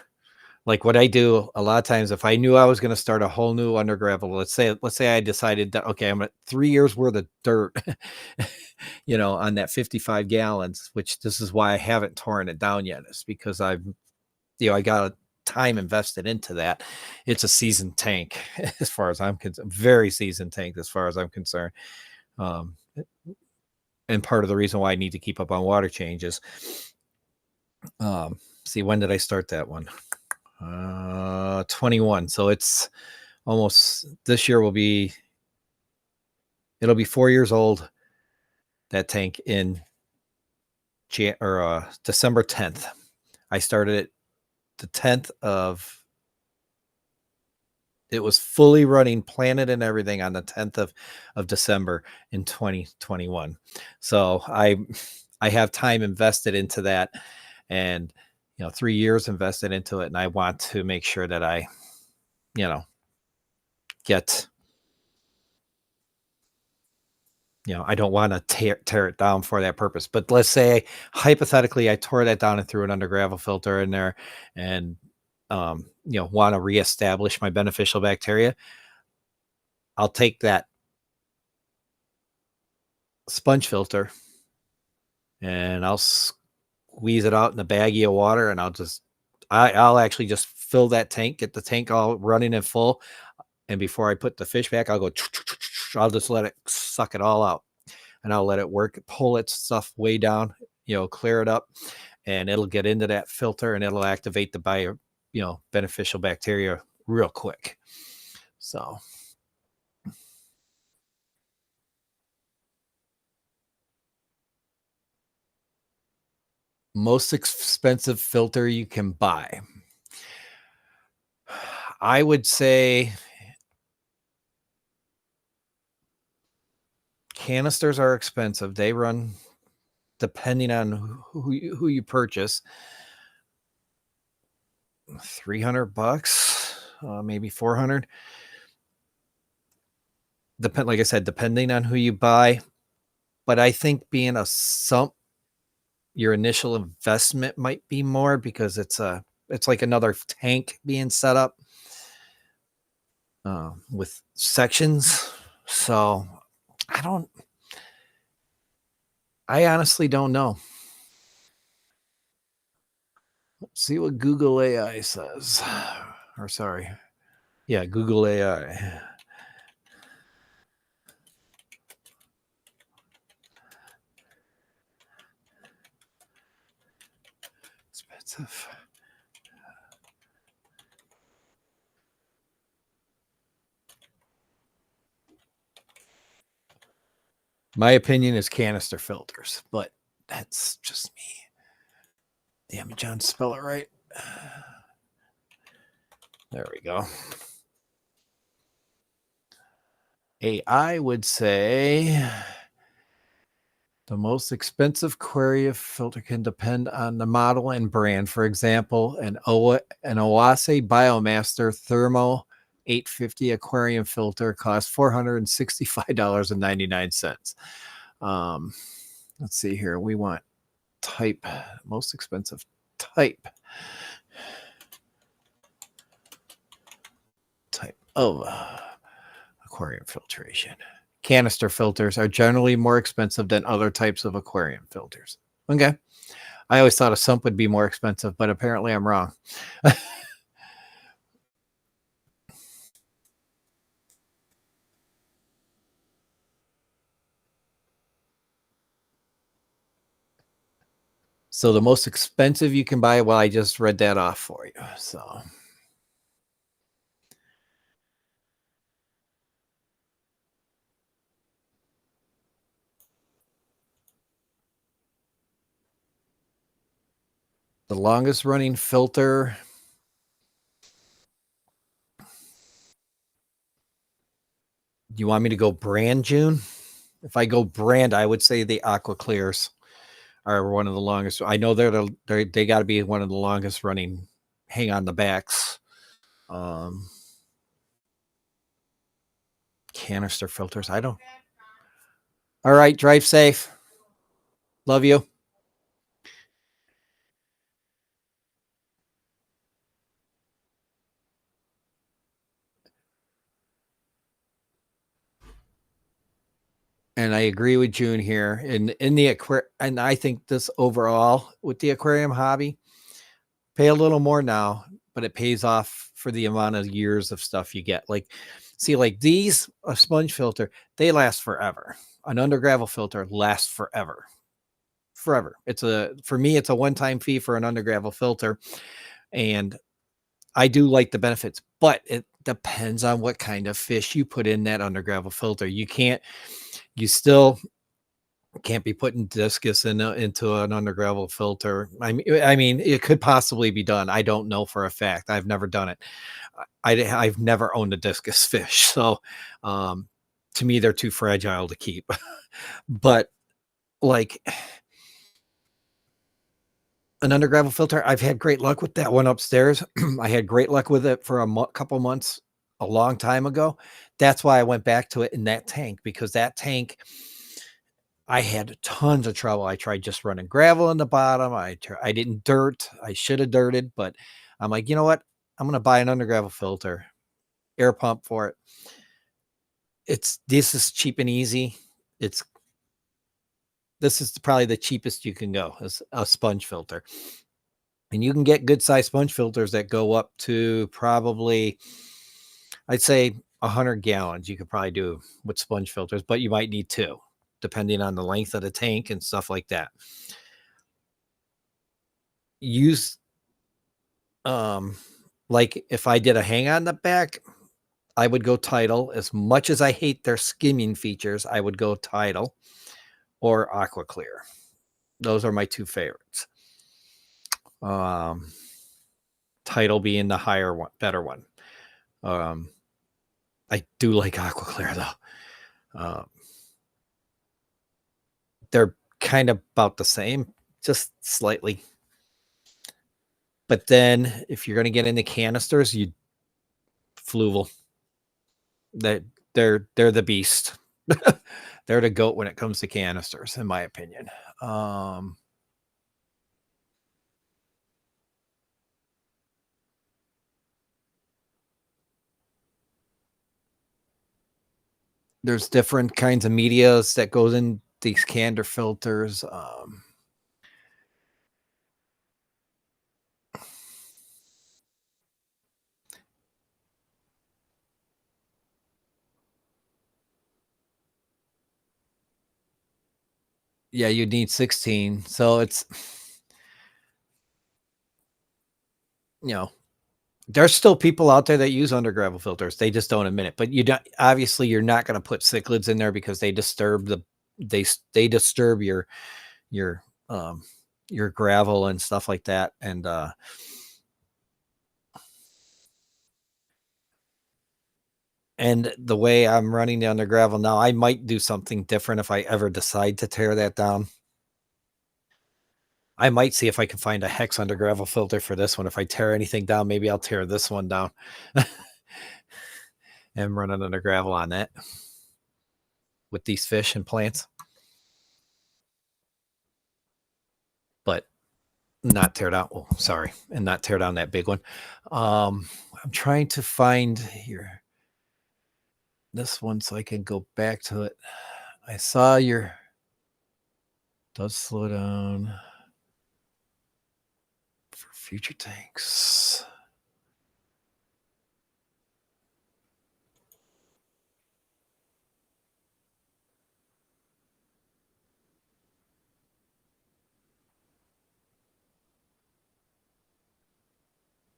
Like what I do a lot of times, if I knew I was going to start a whole new under gravel, let's say I decided that, okay, I'm at 3 years worth of dirt, on that 55 gallons, which this is why I haven't torn it down yet. It's because I got time invested into that. It's a seasoned tank as far as I'm concerned, very seasoned tank as far as I'm concerned. And part of the reason why I need to keep up on water changes. See, when did I start that one? 21. So it's almost, this year it'll be 4 years old, that tank, in December 10th. I started it the 10th of, it was fully running, planted and everything, on the 10th of December in 2021. So I have time invested into that, and 3 years invested into it, and I want to make sure that I get, I don't want to tear it down for that purpose. But let's say hypothetically I tore that down and threw an under gravel filter in there, and want to reestablish my beneficial bacteria. I'll take that sponge filter and I'll squeeze it out in a baggie of water, and I'll actually just fill that tank, get the tank all running and full. And before I put the fish back, I'll go, I'll just let it suck it all out, and I'll let it work, pull its stuff way down, clear it up, and it'll get into that filter and it'll activate the beneficial bacteria real quick. So most expensive filter you can buy, I would say canisters are expensive. They run, depending on who you purchase, $300, maybe 400. Like I said, depending on who you buy. But I think being a sump, your initial investment might be more because it's like another tank being set up with sections. So I honestly don't know. Let's see what Google AI says. Or sorry. Yeah, Google AI. Expensive. My opinion is canister filters, but that's just me. Damn it, John, spell it right. There we go. AI would say the most expensive aquarium filter can depend on the model and brand. For example, an Oase Biomaster Thermo 850 aquarium filter costs $465.99. Let's see here. We want type, most expensive type of aquarium filtration. Canister filters are generally more expensive than other types of aquarium filters. Okay. I always thought a sump would be more expensive, but apparently I'm wrong. So the most expensive you can buy, well, I just read that off for you. So the longest running filter. Do you want me to go brand, June? If I go brand, I would say the Aqua Clears are one of the longest. I know they got to be one of the longest running hang on the backs. Canister filters. I don't. All right, drive safe. Love you. And I agree with June here. In the aquarium, and I think this overall with the aquarium hobby, pay a little more now, but it pays off for the amount of years of stuff you get. Like, see, like these, a sponge filter, they last forever. An under gravel filter lasts forever. Forever. For me, it's a one-time fee for an under gravel filter. And I do like the benefits, but it depends on what kind of fish you put in that under gravel filter. You still can't be putting discus into an under gravel filter. I mean, it could possibly be done. I don't know for a fact. I've never done it. I've never owned a discus fish. So, to me, they're too fragile to keep, but like an under gravel filter, I've had great luck with that one upstairs. I had great luck with it for a couple months a long time ago. That's why I went back to it in that tank, because that tank, I had tons of trouble. I tried just running gravel in the bottom. I didn't dirt. I should have dirted, but I'm like, you know what? I'm going to buy an under gravel filter, air pump for it. This is cheap and easy. This is probably the cheapest you can go, is a sponge filter. And you can get good sized sponge filters that go up to probably, I'd say 100 gallons. You could probably do with sponge filters, but you might need two, depending on the length of the tank and stuff like that. Use, like if I did a hang on the back, I would go Tidal. As much as I hate their skimming features, I would go Tidal or Aqua Clear. Those are my two favorites. Tidal being the higher one, better one. I do like Aqua Clear though. They're kind of about the same, just slightly. But then if you're going to get into canisters, you Fluval. That they're the beast. They're the goat when it comes to canisters, in my opinion. Um, there's different kinds of medias that goes in these candor filters. Yeah, you need 16. So it's, you know, there's still people out there that use under gravel filters. They just don't admit it. But you don't, obviously you're not going to put cichlids in there because they disturb they disturb your um your gravel and stuff like that. And the way I'm running the under gravel now, I might do something different if I ever decide to tear that down. I might see if I can find a hex under gravel filter for this one. If I tear anything down, maybe I'll tear this one down and run it under gravel on that with these fish and plants, but not tear down. Oh, sorry. And not tear down that big one. I'm trying to find here this one so I can go back to it. I saw your does slow down for future tanks.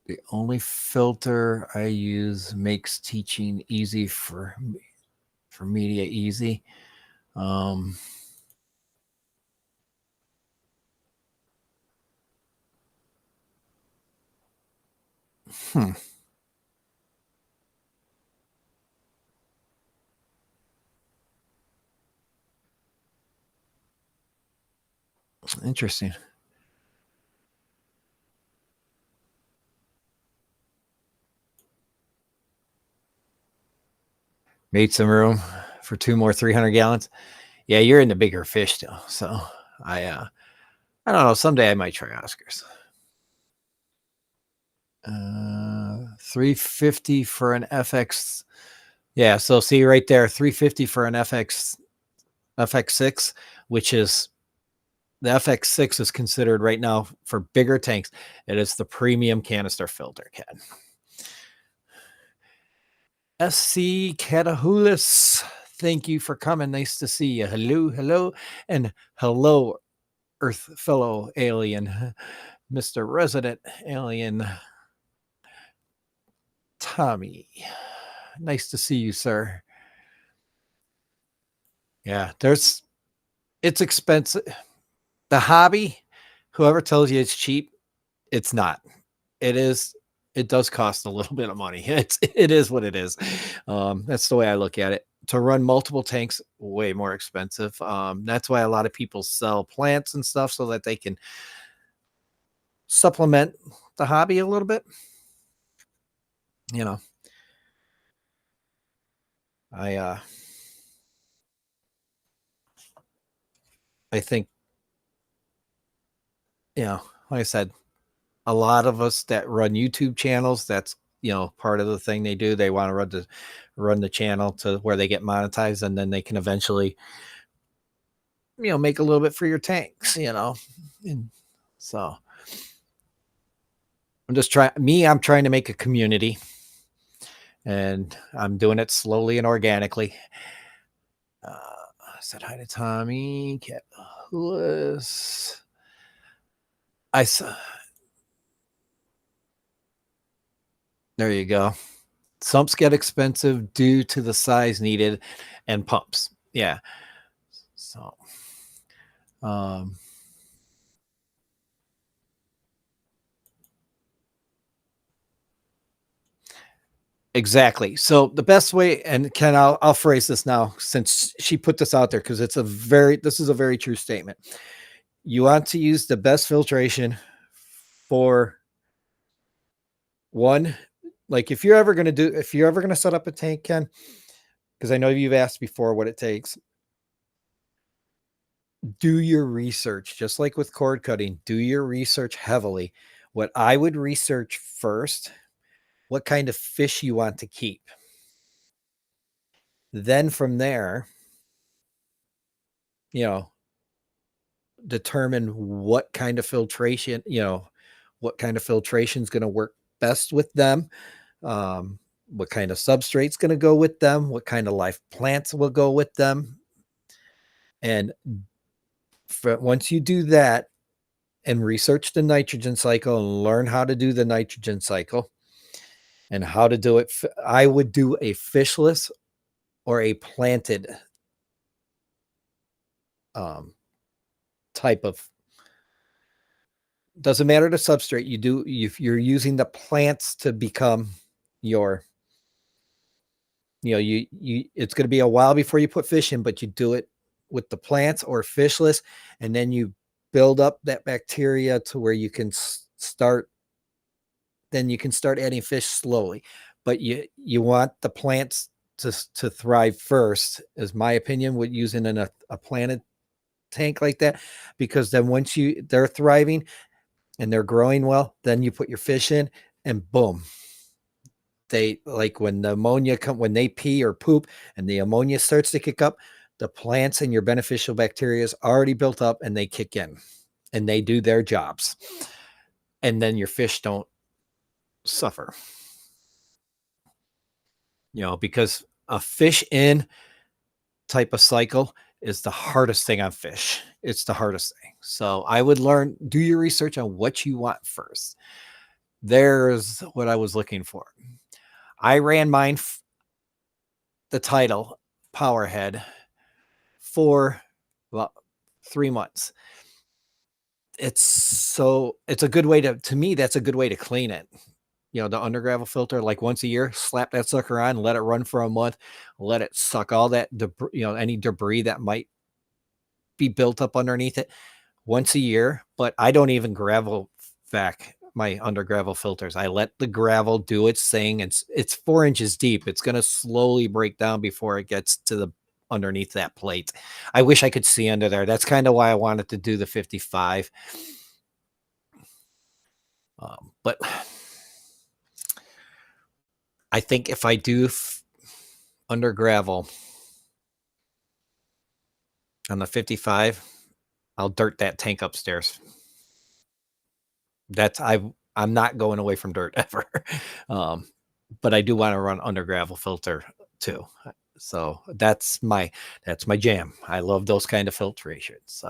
The only filter I use makes teaching easy for media easy. Um, hmm. Interesting. Made some room for 2 more 300 gallons. Yeah, you're into bigger fish still. So I don't know. Someday I might try Oscars. 350 for an FX. Yeah, so see right there, 350 for an FX6, which is the FX6 is considered right now for bigger tanks. It is the premium canister filter, Ken. SC Catahulis, thank you for coming. Nice to see you. Hello, hello, and hello, Earth fellow alien, Mr. Resident Alien Tommy. Nice to see you, sir. Yeah, it's expensive. The hobby, whoever tells you it's cheap, it's not. It is. It does cost a little bit of money. It is what it is. That's the way I look at it. To run multiple tanks, way more expensive. That's why a lot of people sell plants and stuff so that they can supplement the hobby a little bit. You know, I I think, like I said, a lot of us that run YouTube channels, that's part of the thing they do. They want to run the channel to where they get monetized, and then they can eventually make a little bit for your tanks. And so I'm trying to make a community, and I'm doing it slowly and organically. I said hi to Tommy Cat Lewis. I saw. There you go. Sumps get expensive due to the size needed and pumps. Yeah. So, um, exactly. So the best way, and Ken, I'll phrase this now since she put this out there, because this is a very true statement. You want to use the best filtration for One, like if you're ever going to set up a tank, Ken, because I know you've asked before what it takes, do your research. Just like with cord cutting, do your research heavily. What I would research first, what kind of fish you want to keep. Then from there, you know, determine what kind of filtration, what kind of filtration is going to work best with them. What kind of substrate's going to go with them, what kind of live plants will go with them. And once you do that and research the nitrogen cycle and learn how to do the nitrogen cycle and how to do it, I would do a fishless or a planted type of, doesn't matter the substrate you do, if you're using the plants to become your, you it's going to be a while before you put fish in, but you do it with the plants or fishless, and then you build up that bacteria to where you can start, then you can start adding fish slowly. But you want the plants to thrive first, is my opinion, with using a planted tank like that, because then once they're thriving and they're growing well, then you put your fish in and boom, they, like when the ammonia when they pee or poop and the ammonia starts to kick up, the plants and your beneficial bacteria is already built up and they kick in and they do their jobs. And then your fish don't suffer, because a fish in type of cycle is the hardest thing on fish. It's the hardest thing. So I would do your research on what you want first. There's what I was looking for. I ran mine, the title Powerhead, for about 3 months. It's a good way to me, that's a good way to clean it. The under gravel filter, like once a year, slap that sucker on, let it run for a month, let it suck all that debris, any debris that might be built up underneath it once a year. But I don't even gravel vac my under gravel filters. I let the gravel do its thing. It's 4 inches deep. It's going to slowly break down before it gets to the underneath that plate. I wish I could see under there. That's kind of why I wanted to do the 55. But I think if I do under gravel on the 55, I'll dirt that tank upstairs. I'm not going away from dirt ever. But I do want to run under gravel filter too. So that's my jam. I love those kind of filtrations.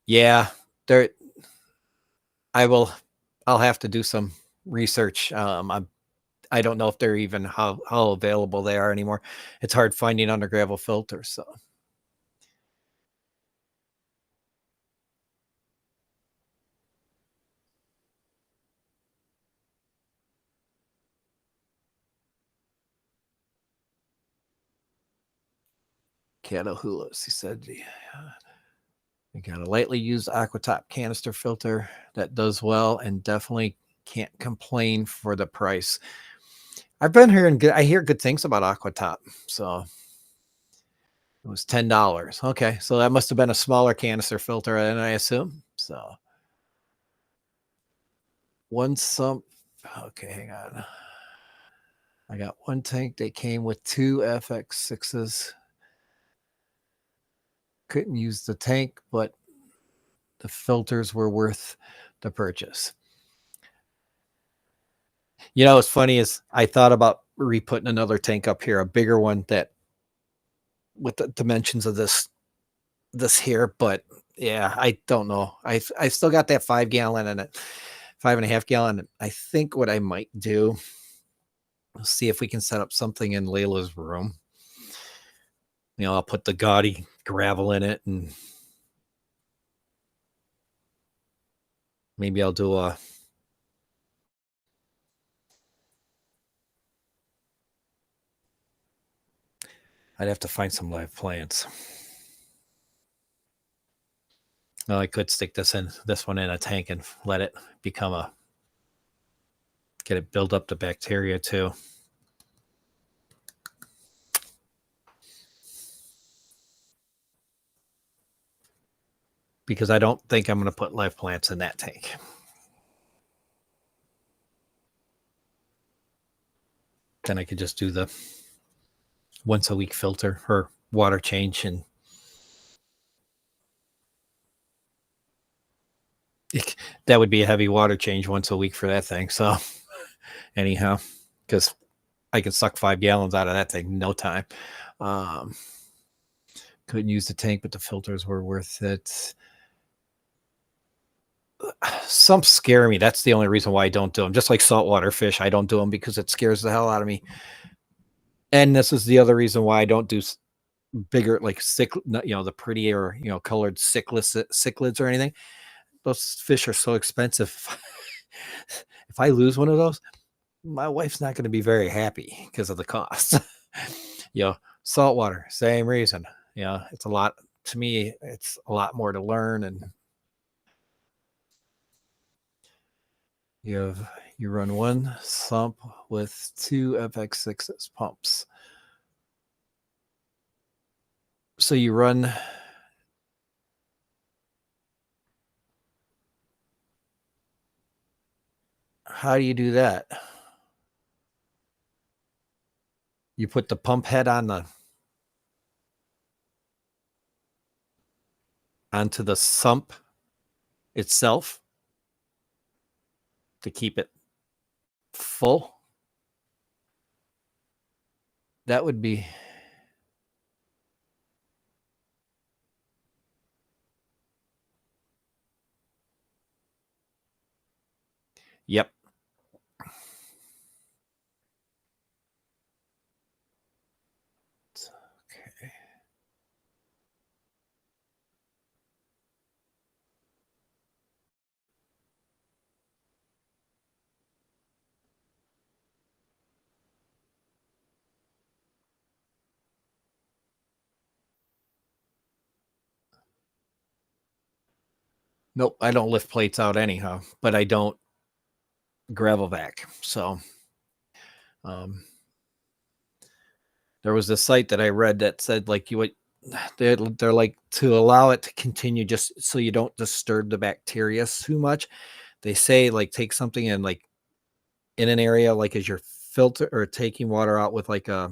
Yeah, I'll have to do some research. I don't know if they're even how available they are anymore. It's hard finding under gravel filters. So. Catahulas, he said, we got a lightly used Aquatop canister filter that does well and definitely can't complain for the price. I've been hearing I hear good things about Aquatop. So it was $10. Okay. So that must have been a smaller canister filter, and I assume. So one sump. Okay, hang on. I got one tank that came with 2 FX6s. Couldn't use the tank, but the filters were worth the purchase. What's funny is I thought about re-putting another tank up here, a bigger one that with the dimensions of this here, but yeah, I don't know. I still got that 5 gallon and it 5.5 gallon. I think what I might do, see if we can set up something in Layla's room. I'll put the gaudy gravel in it, and maybe I'll do I'd have to find some live plants. Well, I could stick this one in a tank and let it become a get it build up the bacteria too. Because I don't think I'm going to put live plants in that tank. Then I could just do the once a week filter or water change, and that would be a heavy water change once a week for that thing. So anyhow, because I can suck 5 gallons out of that thing in no time. Couldn't use the tank, but the filters were worth it. Some scare me. That's the only reason why I don't do them. Just like saltwater fish, I don't do them because it scares the hell out of me. And this is the other reason why I don't do bigger, like the prettier, colored cichlids or anything. Those fish are so expensive. If I lose one of those, my wife's not going to be very happy because of the cost. Saltwater, same reason. It's a lot to me. It's a lot more to learn, and you run one sump with 2 FX6s pumps. So you run. How do you do that? You put the pump head onto the sump itself to keep it full. That would be. Yep. Okay. Nope, I don't lift plates out anyhow, but I don't gravel vac. So there was this site that I read that said like they're like, to allow it to continue just so you don't disturb the bacteria too much. They say like take something and like in an area like as your filter or taking water out with like the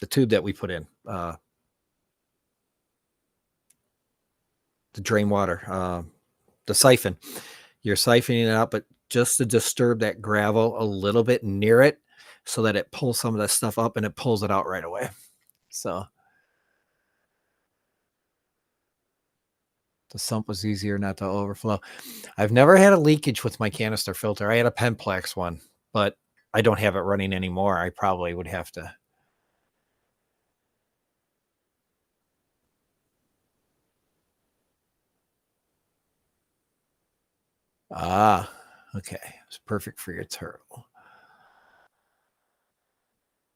tube that we put in to drain water, the siphon. You're siphoning it out, but just to disturb that gravel a little bit near it so that it pulls some of that stuff up and it pulls it out right away. So the sump was easier not to overflow. I've never had a leakage with my canister filter. I had a Penplex one, but I don't have it running anymore. I probably would have to. Okay. It's perfect for your turtle.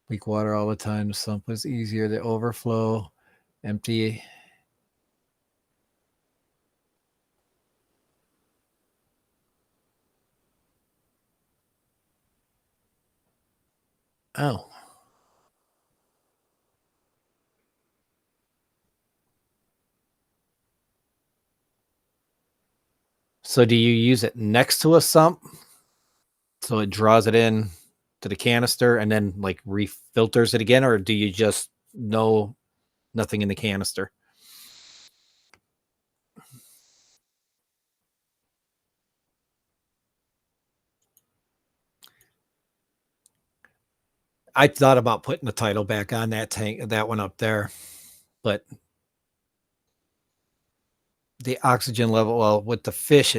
Leak water all the time. The sump was easier to overflow. Empty. Oh. So do you use it next to a sump so it draws it in to the canister and then like refilters it again, or do you just nothing in the canister? I thought about putting the title back on that tank, that one up there, but the oxygen level, well, with the fish,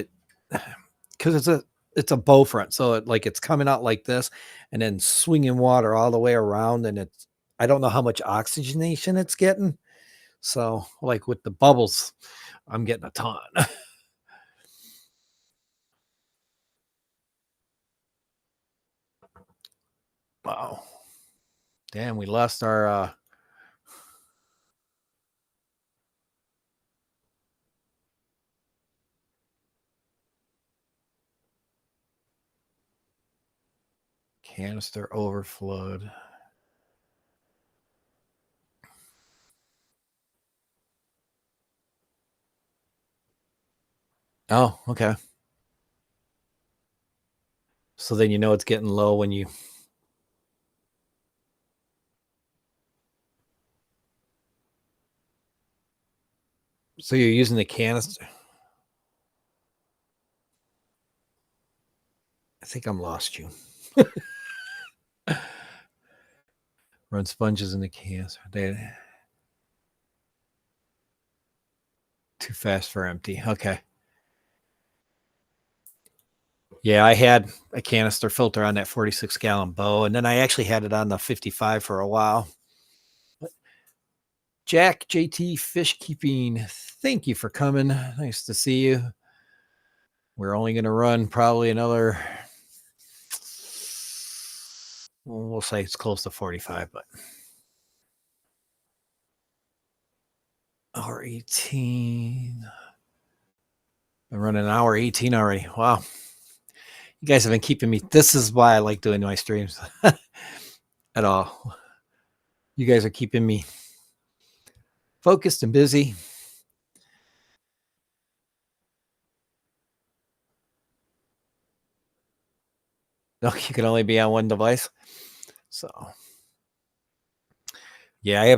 because it's a bow front, so it's coming out like this and then swinging water all the way around, and I don't know how much oxygenation it's getting. So like with the bubbles, I'm getting a ton. Wow. Damn, we lost our Canister overflowed. Oh, okay. So then you know it's getting low when you. So you're using the canister. I think I'm lost you. Run sponges in the canister. They too fast for empty. Okay. Yeah, I had a canister filter on that 46-gallon bow, and then I actually had it on the 55 for a while. Jack JT Fish Keeping, thank you for coming. Nice to see you. We're only going to run probably another, we'll say it's close to 45, but hour 18. I'm running an hour 18 already. Wow. You guys have been keeping me. This is why I like doing my streams at all. You guys are keeping me focused and busy. No, you can only be on one device. So, yeah, I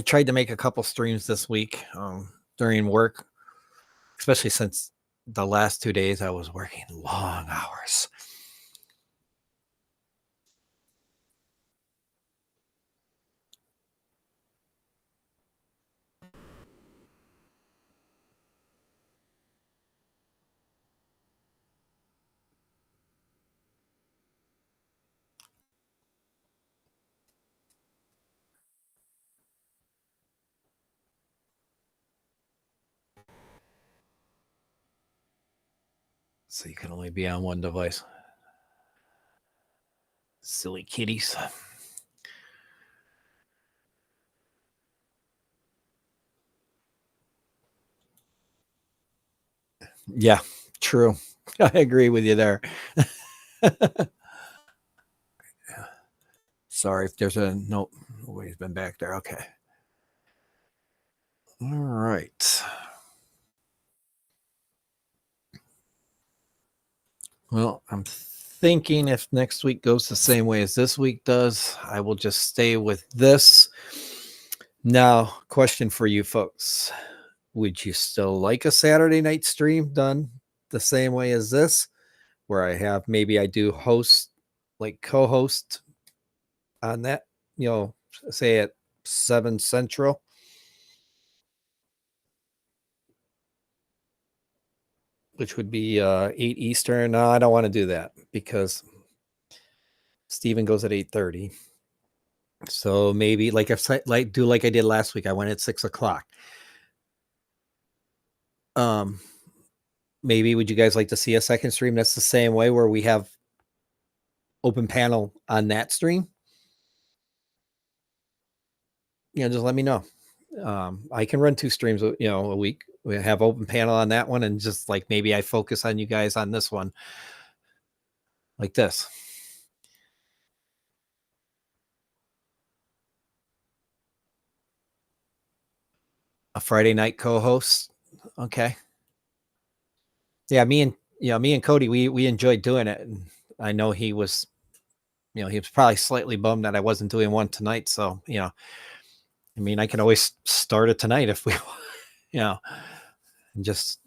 tried to make a couple streams this week during work, especially since the last 2 days I was working long hours. So you can only be on one device. Silly kitties. Yeah, true. I agree with you there. Sorry if there's a nope. Nobody's been back there. Okay. All right. Well, I'm thinking if next week goes the same way as this week does, I will just stay with this. Now, question for you folks. Would you still like a Saturday night stream done the same way as this, where I do host, like co-host on that, say at 7 Central? Which would be 8 Eastern. No, I don't want to do that because Steven goes at 8:30. So maybe like like I did last week, I went at 6 o'clock. Maybe would you guys like to see a second stream that's the same way where we have open panel on that stream? Just let me know. I can run 2 streams, a week. We have open panel on that one, and just like maybe I focus on you guys on this one, like this. A Friday night co-host. Okay. Yeah, me and Cody, we enjoyed doing it, and I know he was, he was probably slightly bummed that I wasn't doing one tonight. So, I can always start it tonight if we, and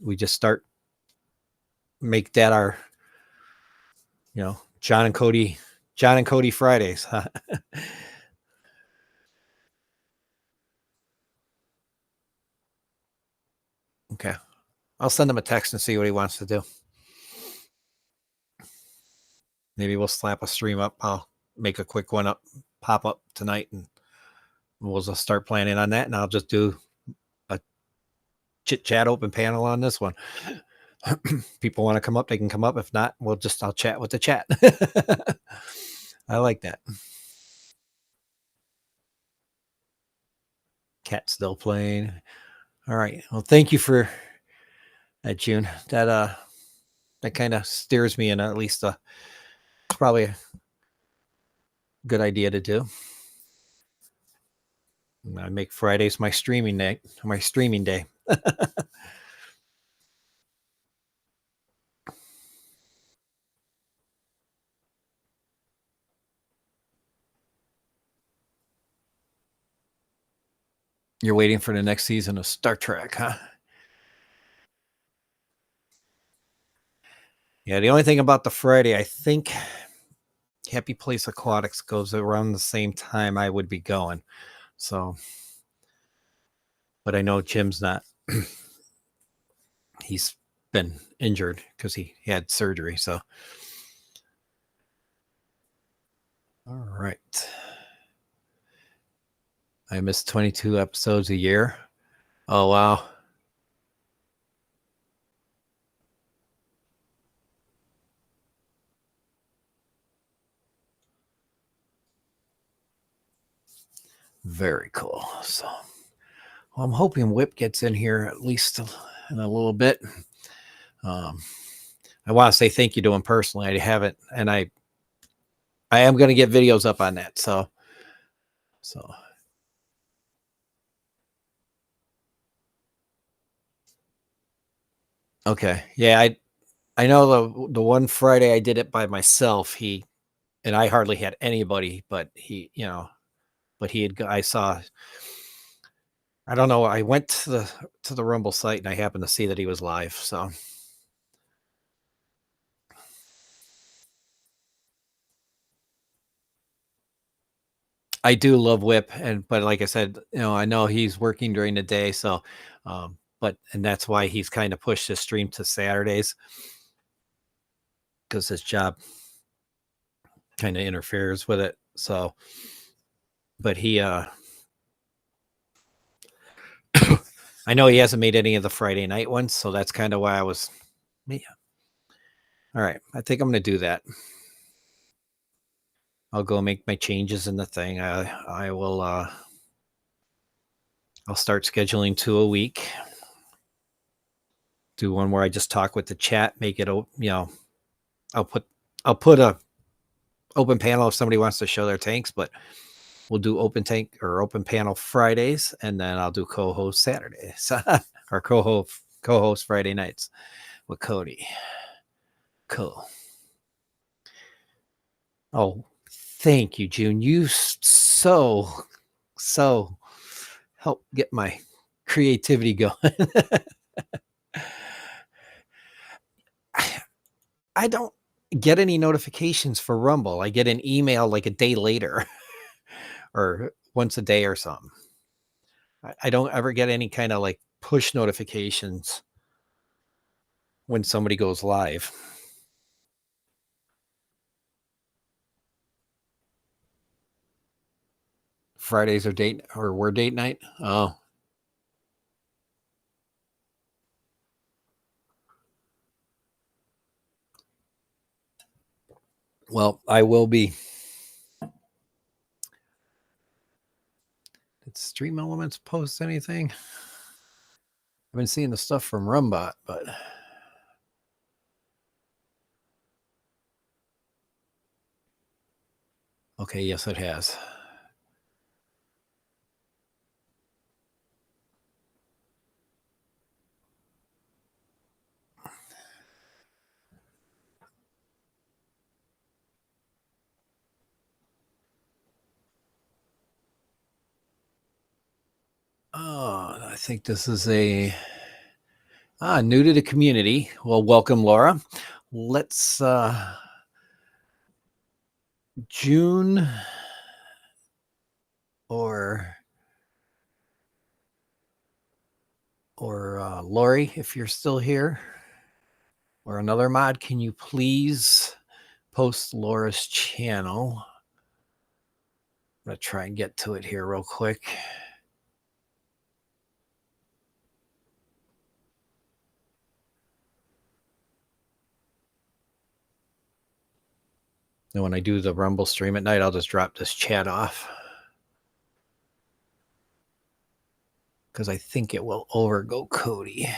we just make that our, John and Cody Fridays. Okay. I'll send him a text and see what he wants to do. Maybe we'll slap a stream up. I'll make a quick one pop up tonight, and we'll just start planning on that. And I'll just do a chit chat open panel on this one. People want to come up, they can come up. If not, I'll chat with the chat. I like that. Cat still playing. All right. Well, thank you for that, June. That kind of steers me in at least probably a good idea to do. I make Fridays my streaming day. You're waiting for the next season of Star Trek, huh? Yeah, the only thing about the Friday, I think Happy Place Aquatics goes around the same time I would be going. So, but I know Jim's not. He's been injured because he had surgery. So, all right. I missed 22 episodes a year. Oh, wow. Very cool. So, well, I'm hoping Whip gets in here at least in a little bit. I want to say thank you to him personally. I haven't, and I am going to get videos up on that. So okay, yeah, I know the one Friday I did it by myself. And I hardly had anybody, but I saw. I don't know. I went to the Rumble site and I happened to see that he was live. So I do love Whip, but like I said, I know he's working during the day, so and that's why he's kind of pushed his stream to Saturdays because his job kind of interferes with it. So, but he I know he hasn't made any of the Friday night ones, so that's kind of why I was me. All right, I think I'm going to do that. I'll go make my changes in the thing. I will I'll start scheduling 2 a week. Do one where I just talk with the chat, make it I'll put a open panel if somebody wants to show their tanks, but we'll do open tank or open panel Fridays, and then I'll do co-host Saturdays or co-host Friday nights with Cody. Cool. Oh, thank you, June. You so help get my creativity going. I don't get any notifications for Rumble. I get an email like a day later or once a day or something. I don't ever get any kind of like push notifications when somebody goes live. Fridays were date night. Oh, well, I will be. Did Stream Elements post anything? I've been seeing the stuff from Rumbot, but okay, yes, it has. Oh, I think this is a new to the community. Well, welcome, Laura. Let's June or Lori, if you're still here, or another mod, can you please post Laura's channel? I'm going to try and get to it here real quick. And when I do the Rumble stream at night, I'll just drop this chat off because I think it will overgo Cody.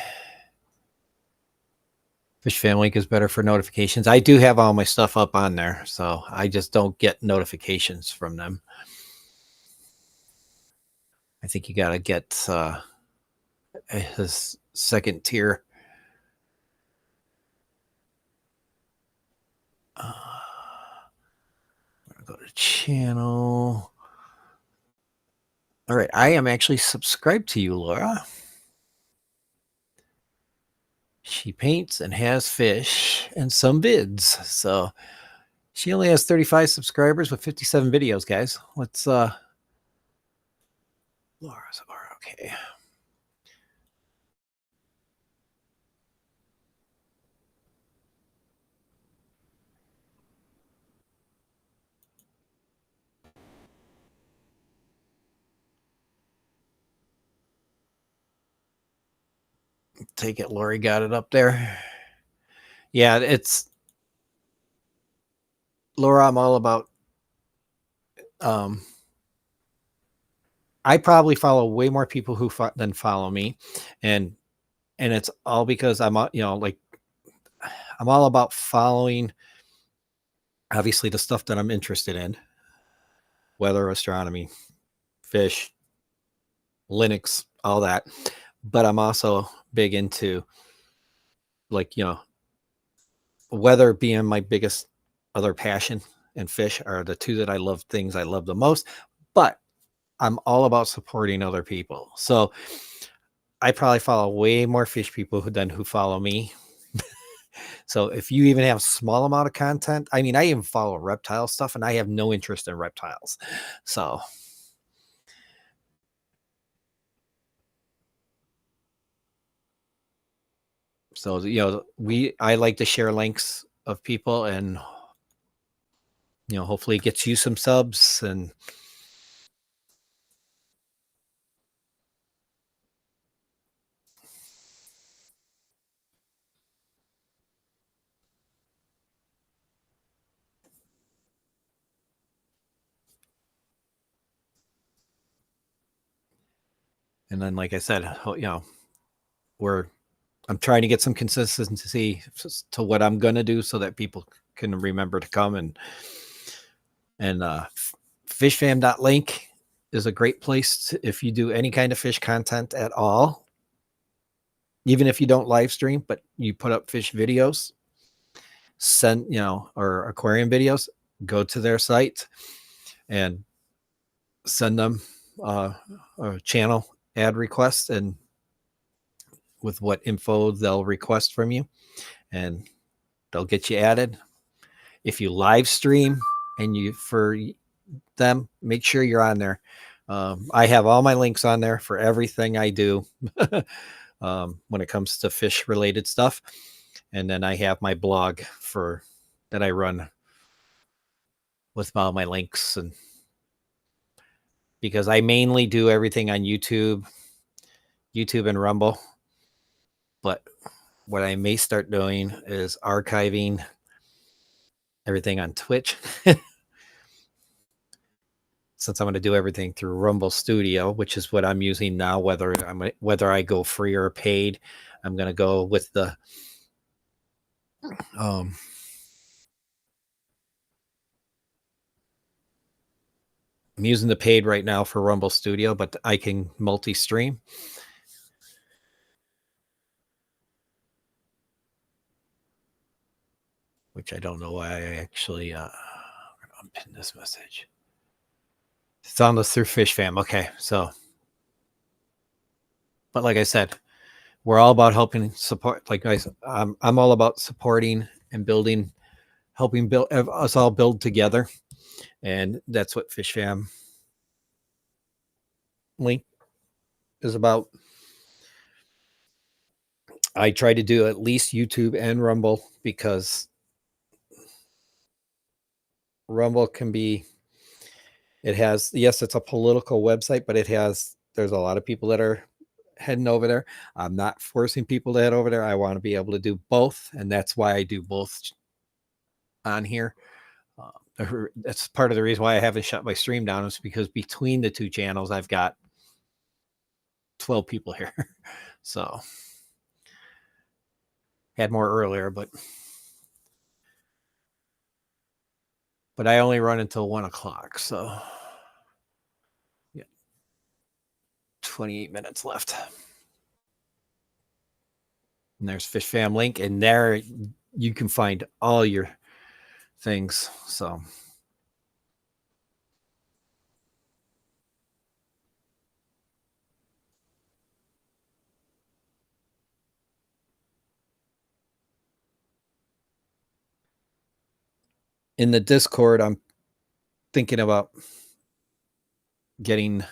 Fish Fam link is better for notifications. I do have all my stuff up on there, so I just don't get notifications from them. I think you got to get his second tier. Go to channel. All right, I am actually subscribed to you, Laura. She paints and has fish and some vids. So she only has 35 subscribers with 57 videos, guys. Let's Laura's okay. Take it, Lori got it up there. Yeah, it's Laura. I'm all about. I probably follow way more people who than follow me, and it's all because I'm like I'm all about following. Obviously, the stuff that I'm interested in, weather, astronomy, fish, Linux, all that. But I'm also big into like weather being my biggest other passion, and fish are the two that I love the most. But I'm all about supporting other people. So I probably follow way more fish people than who follow me. So if you even have a small amount of content, I mean, I even follow reptile stuff and I have no interest in reptiles. So I like to share links of people, and hopefully it gets you some subs. And then, like I said, I'm trying to get some consistency to what I'm going to do so that people can remember to come. And fishfam.link is a great place if you do any kind of fish content at all, even if you don't live stream, but you put up fish videos, or aquarium videos, go to their site and send them a channel ad request, and with what info they'll request from you, and they'll get you added. If you live stream and for them, make sure you're on there. I have all my links on there for everything I do when it comes to fish related stuff. And then I have my blog that I run with all my links, and because I mainly do everything on YouTube and Rumble. But what I may start doing is archiving everything on Twitch. Since I'm going to do everything through Rumble Studio, which is what I'm using now, whether I go free or paid, I'm going to go with the I'm using the paid right now for Rumble Studio, but I can multi-stream. Which I don't know why I actually unpin this message. It's on this through Fish Fam. Okay, so, but like I said, we're all about helping support. Like I'm all about supporting and helping build us all build together, and that's what Fish Fam link is about. I try to do at least YouTube and Rumble, because Rumble can be, it's a political website, but there's a lot of people that are heading over there. I'm not forcing people to head over there. I want to be able to do both, and that's why I do both on here. That's part of the reason why I haven't shut my stream down, is because between the two channels, I've got 12 people here. So Had more earlier, but I only run until 1 o'clock. So yeah, 28 minutes left. And there's Fish Fam link, and there you can find all your things. So in the Discord, I'm thinking about getting,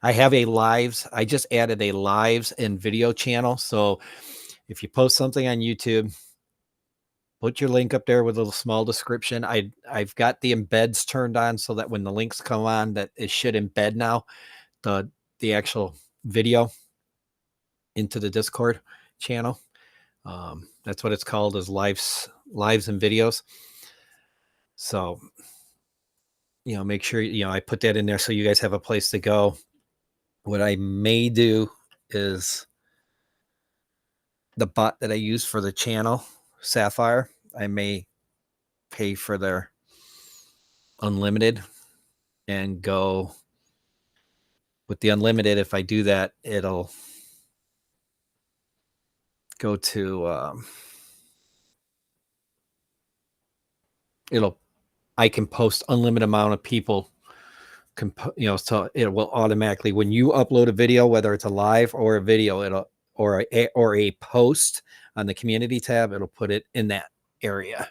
I have a lives. I just added a lives and video channel. So if you post something on YouTube, put your link up there with a little small description. I've got the embeds turned on so that when the links come on, that it should embed now the actual video into the Discord channel. That's what it's called, is lives and videos. So, make sure, I put that in there so you guys have a place to go. What I may do is the bot that I use for the channel, Sapphire, I may pay for their unlimited and go with the unlimited. If I do that, it'll go to, I can post unlimited amount of people, so it will automatically, when you upload a video, whether it's a live or a video, or a post on the community tab, it'll put it in that area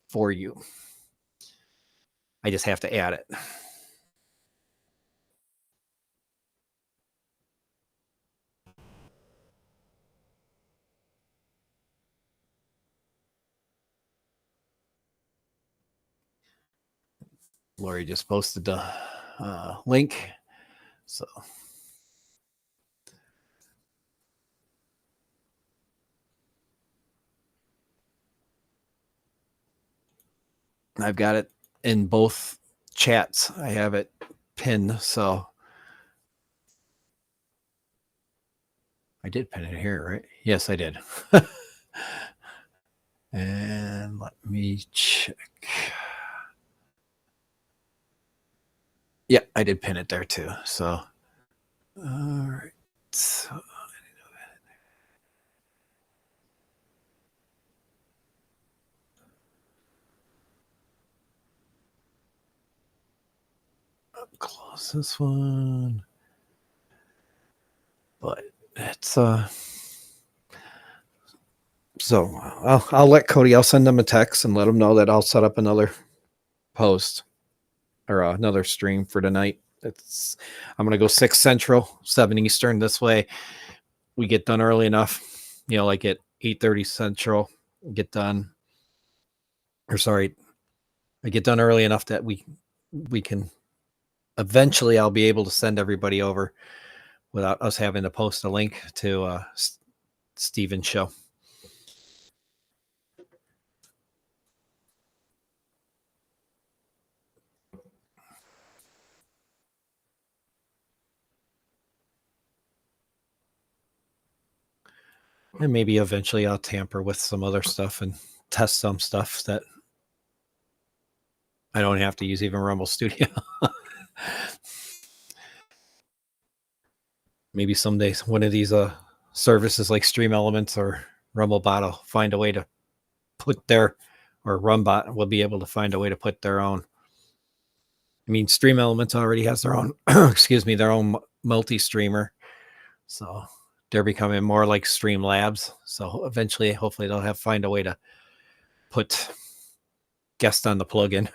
for you. I just have to add it. Lori just posted the link. So I've got it in both chats. I have it pinned. So I did pin it here, right? Yes, I did. And let me check. Yeah, I did pin it there too. So, all right. So, I'll close this one. But it's so I'll let Cody. I'll send them a text and let them know that I'll set up another post or another stream for tonight. I'm gonna go 6 Central, 7 Eastern. This way, we get done early enough. Like at 8:30 Central, get done. Or sorry, I get done early enough that we can. Eventually, I'll be able to send everybody over without us having to post a link to Steven's show. And maybe eventually I'll tamper with some other stuff and test some stuff that I don't have to use even Rumble Studio. Maybe someday one of these services like Stream Elements or Rumblebot will find a way to put their, or Rumbot will be able to find a way to put their own. I mean, Stream Elements already has their own, their own multi-streamer. So they're becoming more like Streamlabs. So eventually, hopefully they'll find a way to put guests on the plugin.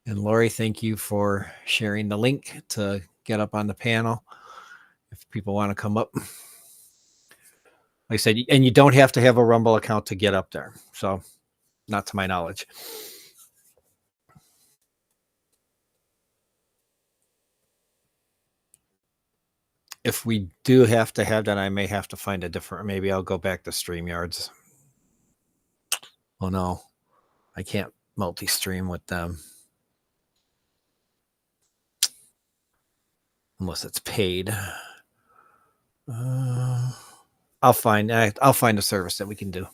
And Lori, thank you for sharing the link to get up on the panel. If people want to come up, like I said, and you don't have to have a Rumble account to get up there. So not to my knowledge. If we do have to have that, I may have to find a different, maybe I'll go back to StreamYards. Oh no, I can't multi-stream with them. Unless it's paid. I'll find a service that we can do.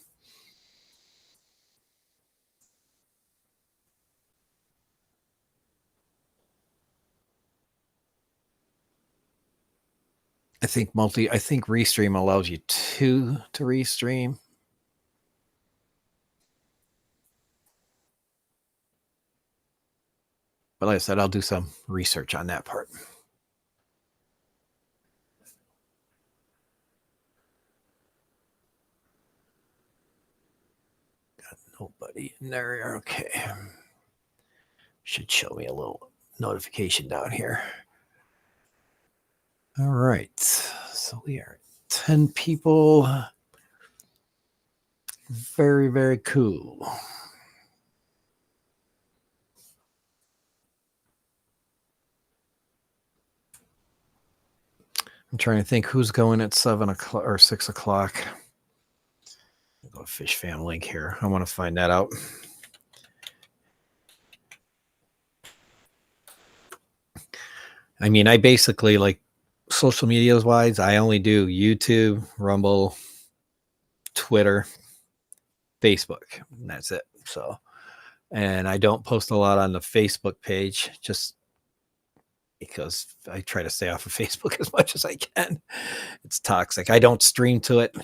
I think Restream allows you to restream. But like I said, I'll do some research on that part. Got nobody in there. Okay. Should show me a little notification down here. All right. So we are 10 people. Very, very cool. I'm trying to think who's going at 7 o'clock or 6 o'clock. I'll go to Fish Fam link here. I want to find that out. I mean, I basically, like, social media wise, I only do YouTube, Rumble, Twitter, Facebook, and that's it. So, and I don't post a lot on the Facebook page just because I try to stay off of Facebook as much as I can. It's toxic. I don't stream to it.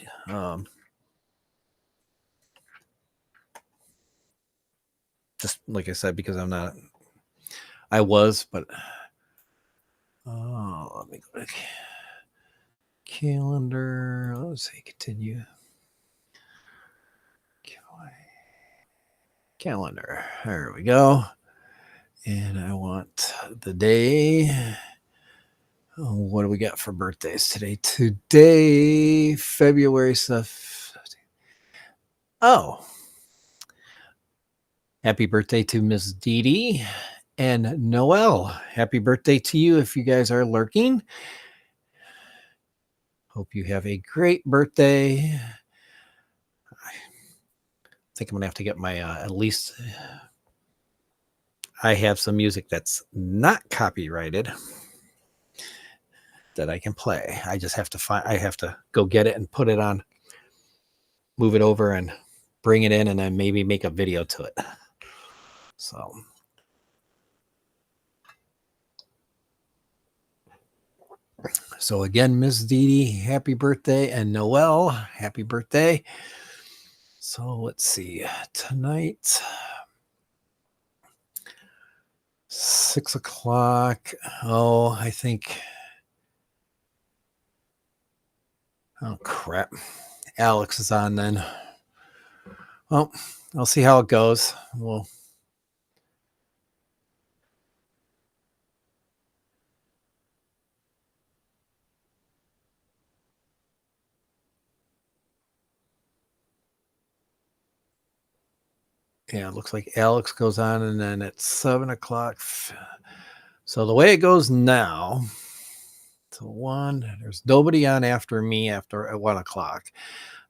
Just like I said, because I'm not, I was, but let me go to calendar. Let's see, continue. Calendar. There we go. And I want the day. Oh, what do we got for birthdays today? Today, February 7th. Oh, happy birthday to Miss Dee Dee and Noel. Happy birthday to you if you guys are lurking. Hope you have a great birthday. I think I'm going to have to get my, at least, I have some music that's not copyrighted that I can play. I just have to I have to go get it and put it on, move it over and bring it in, and then maybe make a video to it. So again, Miss Dee Dee, happy birthday, and Noel, happy birthday. So let's see, tonight, 6 o'clock. Oh, I think, oh crap, Alex is on then. Well, I'll see how it goes. Well, yeah, it looks like Alex goes on, and then at 7 o'clock. So the way it goes now, to 1, there's nobody on after me after at 1 o'clock.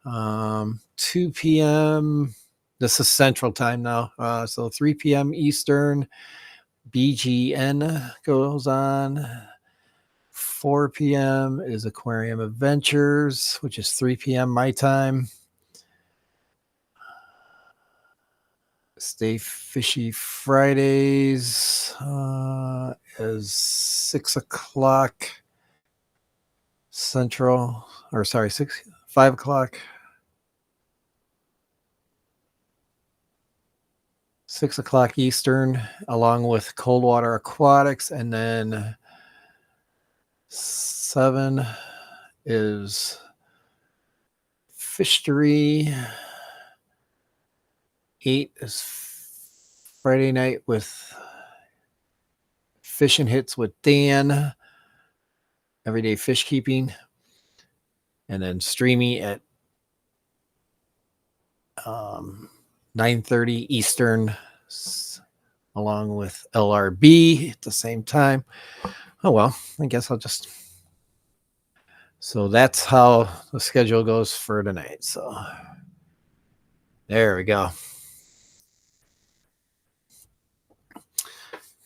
2 p.m. This is Central Time now. So 3 p.m. Eastern, BGN goes on. 4 p.m. is Aquarium Adventures, which is 3 p.m. my time. Stay Fishy Fridays is 6 o'clock Central, or sorry, 5 o'clock. 6 o'clock Eastern, along with Coldwater Aquatics, and then 7 is Fishery. 8 is Friday night with Fishing Hits with Dan, Everyday Fish Keeping, and then Streamy at 9:30 Eastern, along with LRB at the same time. Oh well, I guess I'll just. So that's how the schedule goes for tonight. So there we go.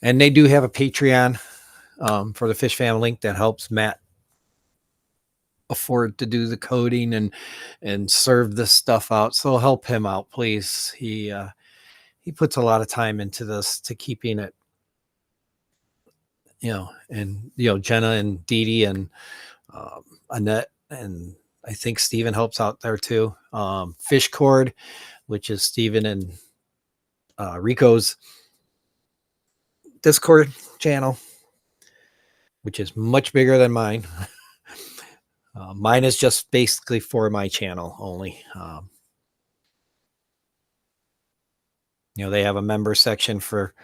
And they do have a Patreon for the Fish Fam link that helps Matt afford to do the coding and serve this stuff out. So help him out, please. He puts a lot of time into this to keeping it, and Jenna and Dee Dee and Annette, and I think Steven helps out there too. Fishcord, which is Steven and Rico's Discord channel, which is much bigger than mine. Mine is just basically for my channel only. They have a member section for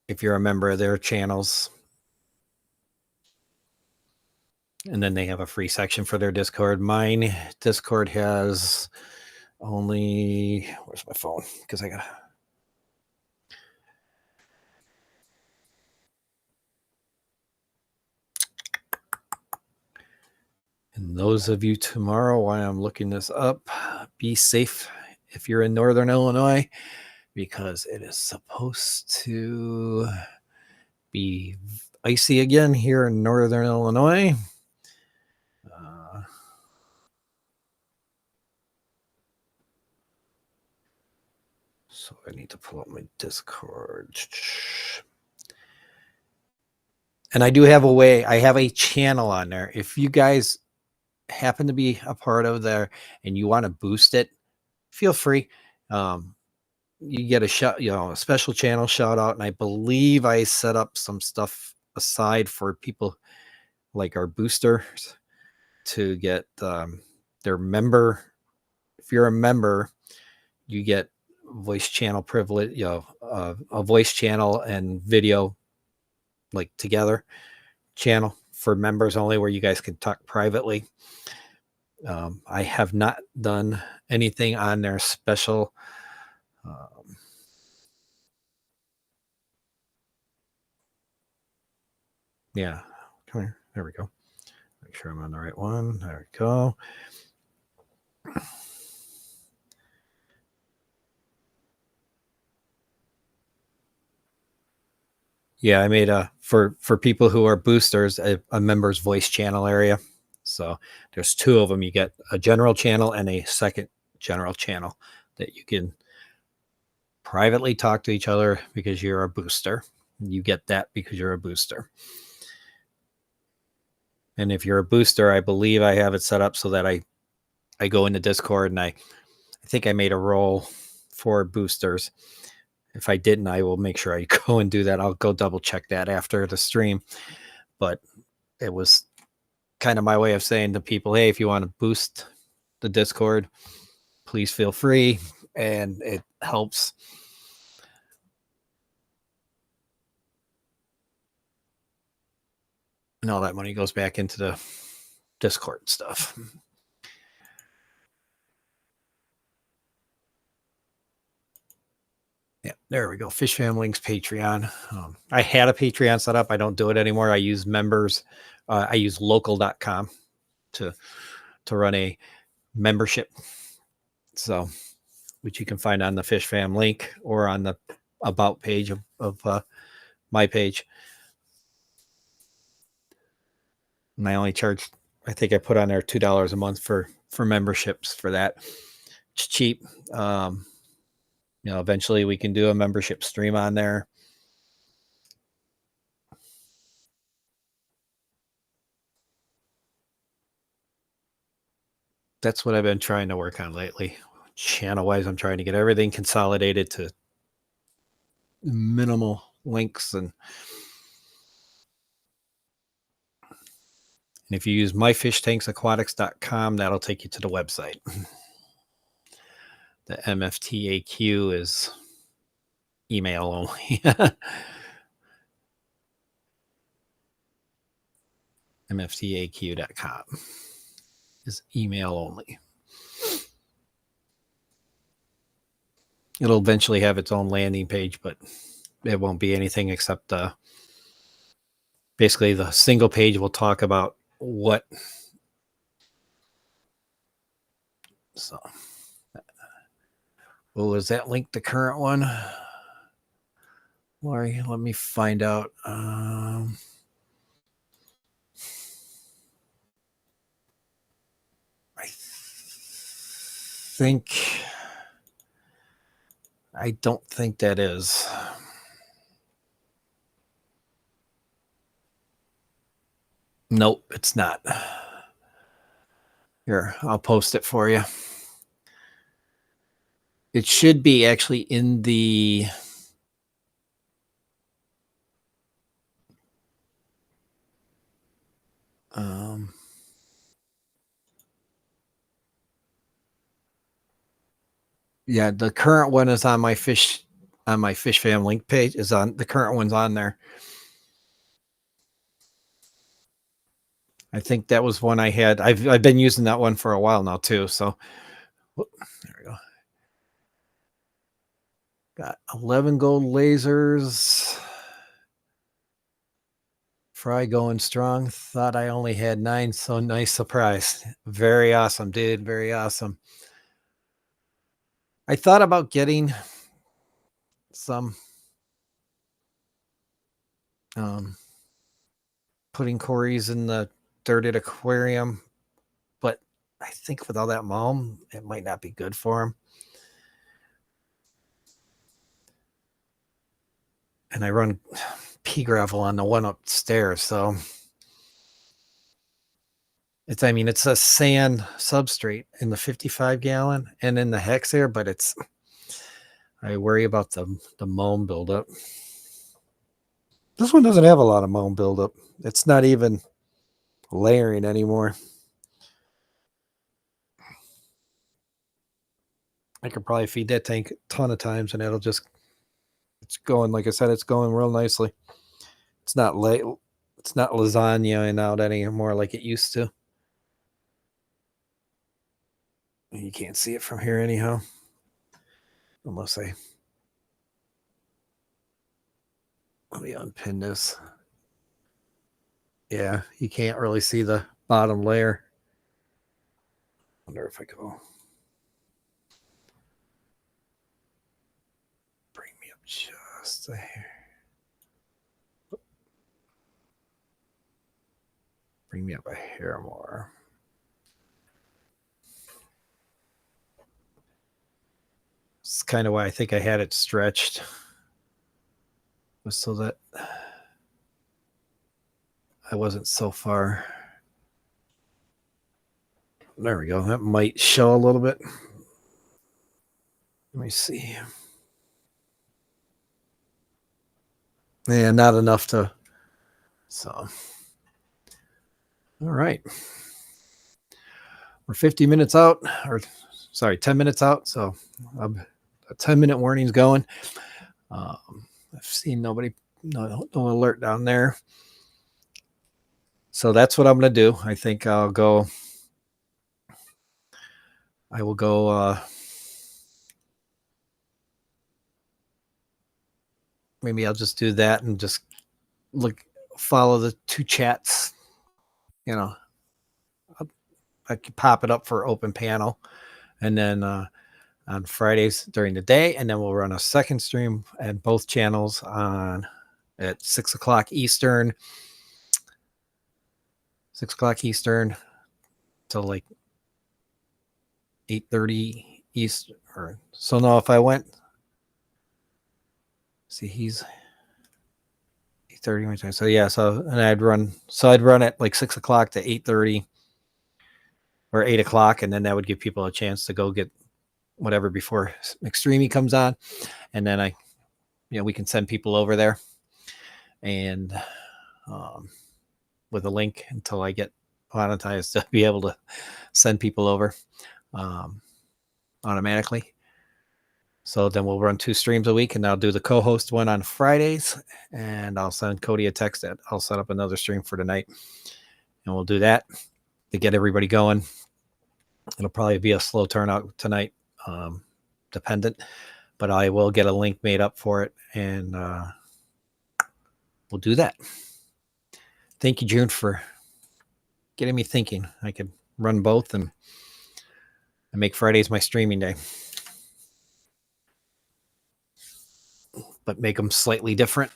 if you're a member of their channels. And then they have a free section for their Discord. Mine Discord has only, where's my phone? Because I got and those of you tomorrow, while I'm looking this up, be safe if you're in Northern Illinois, because it is supposed to be icy again here in Northern Illinois. So I need to pull up my Discord. And I do have a way. I have a channel on there. If you guys happen to be a part of there and you want to boost it, feel free. You get a special channel shout out. And I believe I set up some stuff aside for people like our boosters to get their member. If you're a member, you get voice channel privilege, a voice channel and video like together channel for members only, where you guys can talk privately. I have not done anything on their special. Yeah, come here. There we go. Make sure I'm on the right one. There we go. Yeah, I made for people who are boosters, a members voice channel area. So there's two of them. You get a general channel and a second general channel that you can privately talk to each other because you're a booster. You get that because you're a booster. And if you're a booster, I believe I have it set up so that I go into Discord, and I think I made a role for boosters. If I didn't, I will make sure I go and do that. I'll go double check that after the stream. But it was kind of my way of saying to people, hey, if you want to boost the Discord, please feel free. And it helps. And all that money goes back into the Discord stuff. Yeah, there we go. Fish Fam Links Patreon. I had a Patreon set up. I don't do it anymore. I use members. I use local.com to run a membership. So, which you can find on the Fish Fam link or on the about page of my page. And I only charge, I think I put on there $2 a month for memberships for that. It's cheap. Eventually we can do a membership stream on there. That's what I've been trying to work on lately. Channel wise, I'm trying to get everything consolidated to minimal links. And if you use MyFishTanksAQuatics.com, that'll take you to the website. The MFTAQ is email only. MFTAQ.com is email only. It'll eventually have its own landing page, but it won't be anything except basically the single page will talk about what. So, well, is that link the current one? Laurie, let me find out. don't think that is. Nope, it's not. Here, I'll post it for you. It should be actually in the yeah, the current one is on my fish fam link page. Is on the current one's on there. I think that was one I had. I've been using that one for a while now too. So there we go. Got 11 gold lasers. Fry going strong. Thought I only had 9. So nice surprise. Very awesome, dude. Very awesome. I thought about getting some putting Corey's in the dirted aquarium, but I think with all that mulm, it might not be good for him. And I run pea gravel on the one upstairs, so it's a sand substrate in the 55 gallon and in the hex there, but I worry about the mulm buildup. This one doesn't have a lot of mulm buildup. It's not even layering anymore. I could probably feed that tank a ton of times and it's going, like I said, it's going real nicely. It's not lasagna out anymore like it used to. You can't see it from here anyhow. Unless let me unpin this. Yeah, you can't really see the bottom layer. Wonder if I go bring me up just a hair. Bring me up a hair more. It's kind of why I think I had it stretched, so that I wasn't so far. There we go. That might show a little bit. Let me see. Yeah, not enough to. So, all right. We're 50 minutes out, or sorry, 10 minutes out. So a 10-minute warning's going. I've seen no alert down there. So that's what I'm going to do. I think I will go, maybe I'll just do that and just follow the 2 chats. I could pop it up for open panel, and then on Fridays during the day, and then we'll run a second stream at both channels at 6 o'clock Eastern. 6 o'clock Eastern till like 8:30 East. So now if I went, see, he's 8:30 my time. So yeah, I'd run at like 6 o'clock to 8:30 or 8 o'clock, and then that would give people a chance to go get whatever before McStreamy comes on, and then we can send people over there, and with a link until I get monetized to be able to send people over automatically. So then we'll run 2 streams a week, and I'll do the co-host one on Fridays, and I'll send Cody a text that I'll set up another stream for tonight, and we'll do that to get everybody going. It'll probably be a slow turnout tonight, dependent, but I will get a link made up for it, and we'll do that. Thank you, June, for getting me thinking I could run both and make Fridays my streaming day, but make them slightly different.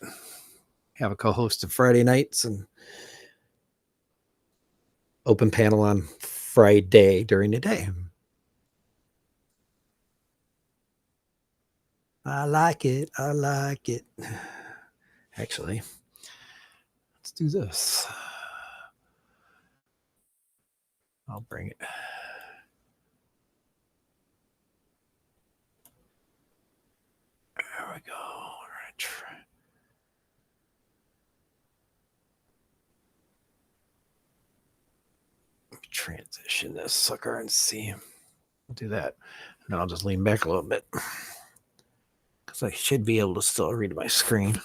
Have a co-host on Friday nights and open panel on Friday during the day. I like it. I like it. Actually, let's do this. I'll bring it. There we go. We're gonna try. Transition this sucker and see. I'll do that. And I'll just lean back a little bit because I should be able to still read my screen.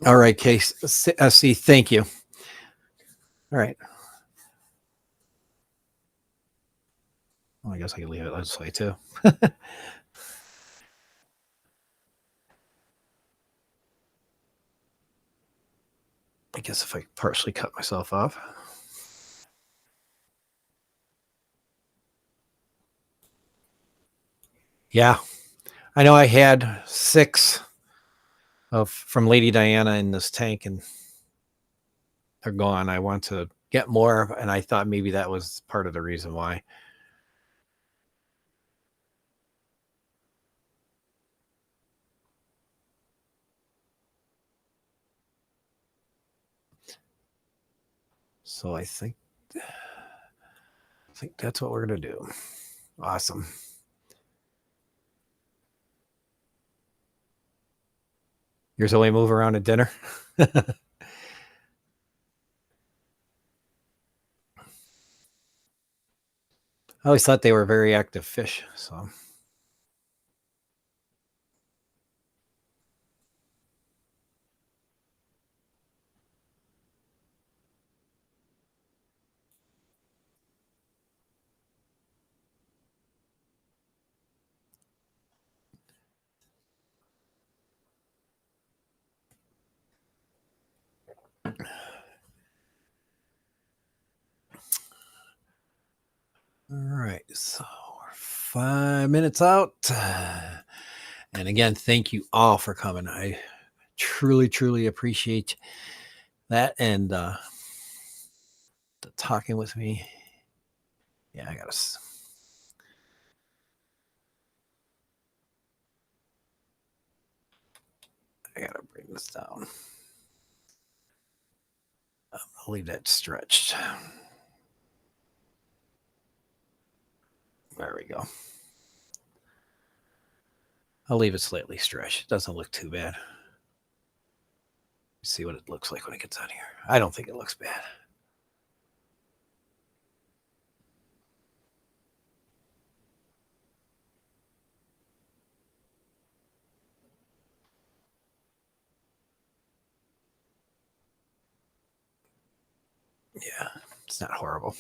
All right, Case. SC, thank you. All right. Well, I guess I can leave it this way too. I guess if I partially cut myself off. Yeah. I know I had 6 from Lady Diana in this tank and they're gone. I want to get more, and I thought maybe that was part of the reason why. So I think that's what we're gonna do. Awesome. Here's how we move around at dinner. I always thought they were very active fish. So all right, so we're 5 minutes out. And again, thank you all for coming. I truly appreciate that and talking with me. Yeah, I gotta bring this down. I'll leave that stretched. There we go. I'll leave it slightly stretched. It doesn't look too bad. See what it looks like when it gets out of here. I don't think it looks bad. Yeah, it's not horrible.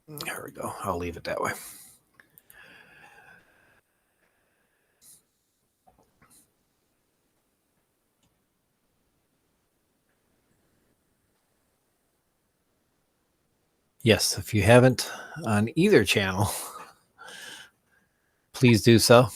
There we go. I'll leave it that way. Yes, if you haven't on either channel, please do so.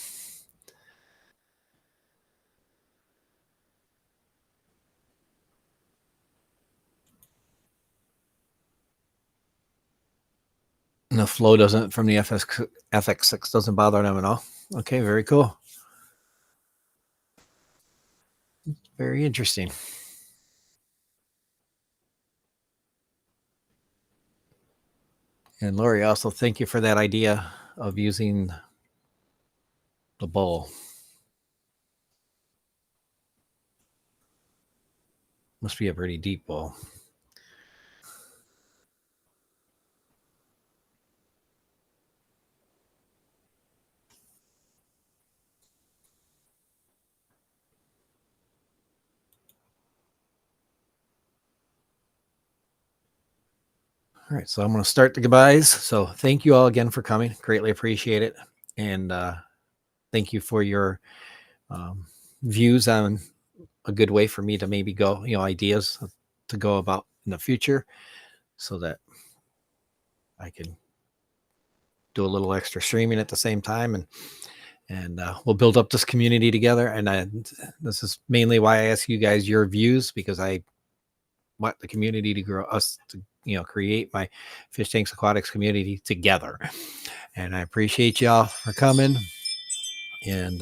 And the flow doesn't from the FX6 doesn't bother them at all. Okay, very cool. Very interesting. And Lori, also thank you for that idea of using the bowl. Must be a pretty deep bowl. All right, so I'm going to start the goodbyes. So thank you all again for coming. Greatly appreciate it. And thank you for your views on a good way for me to maybe go, ideas to go about in the future so that I can do a little extra streaming at the same time, and we'll build up this community together. And this is mainly why I ask you guys your views, because I want the community to grow, us to create my Fish Tanks Aquatics community together. And I appreciate y'all for coming. And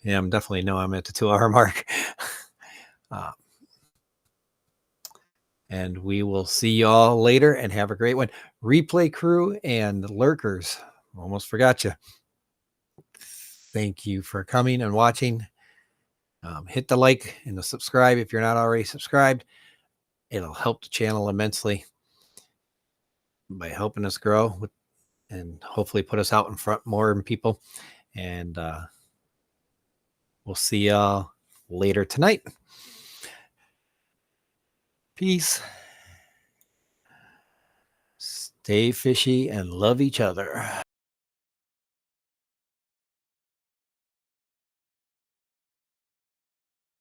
yeah, I'm definitely know I'm at the 2-hour mark. And we will see y'all later, and have a great one. Replay crew and lurkers, almost forgot you. Thank you for coming and watching. Hit the like and the subscribe if you're not already subscribed. It'll help the channel immensely by helping us grow and hopefully put us out in front more people. And we'll see y'all later tonight. Peace. Stay fishy and love each other.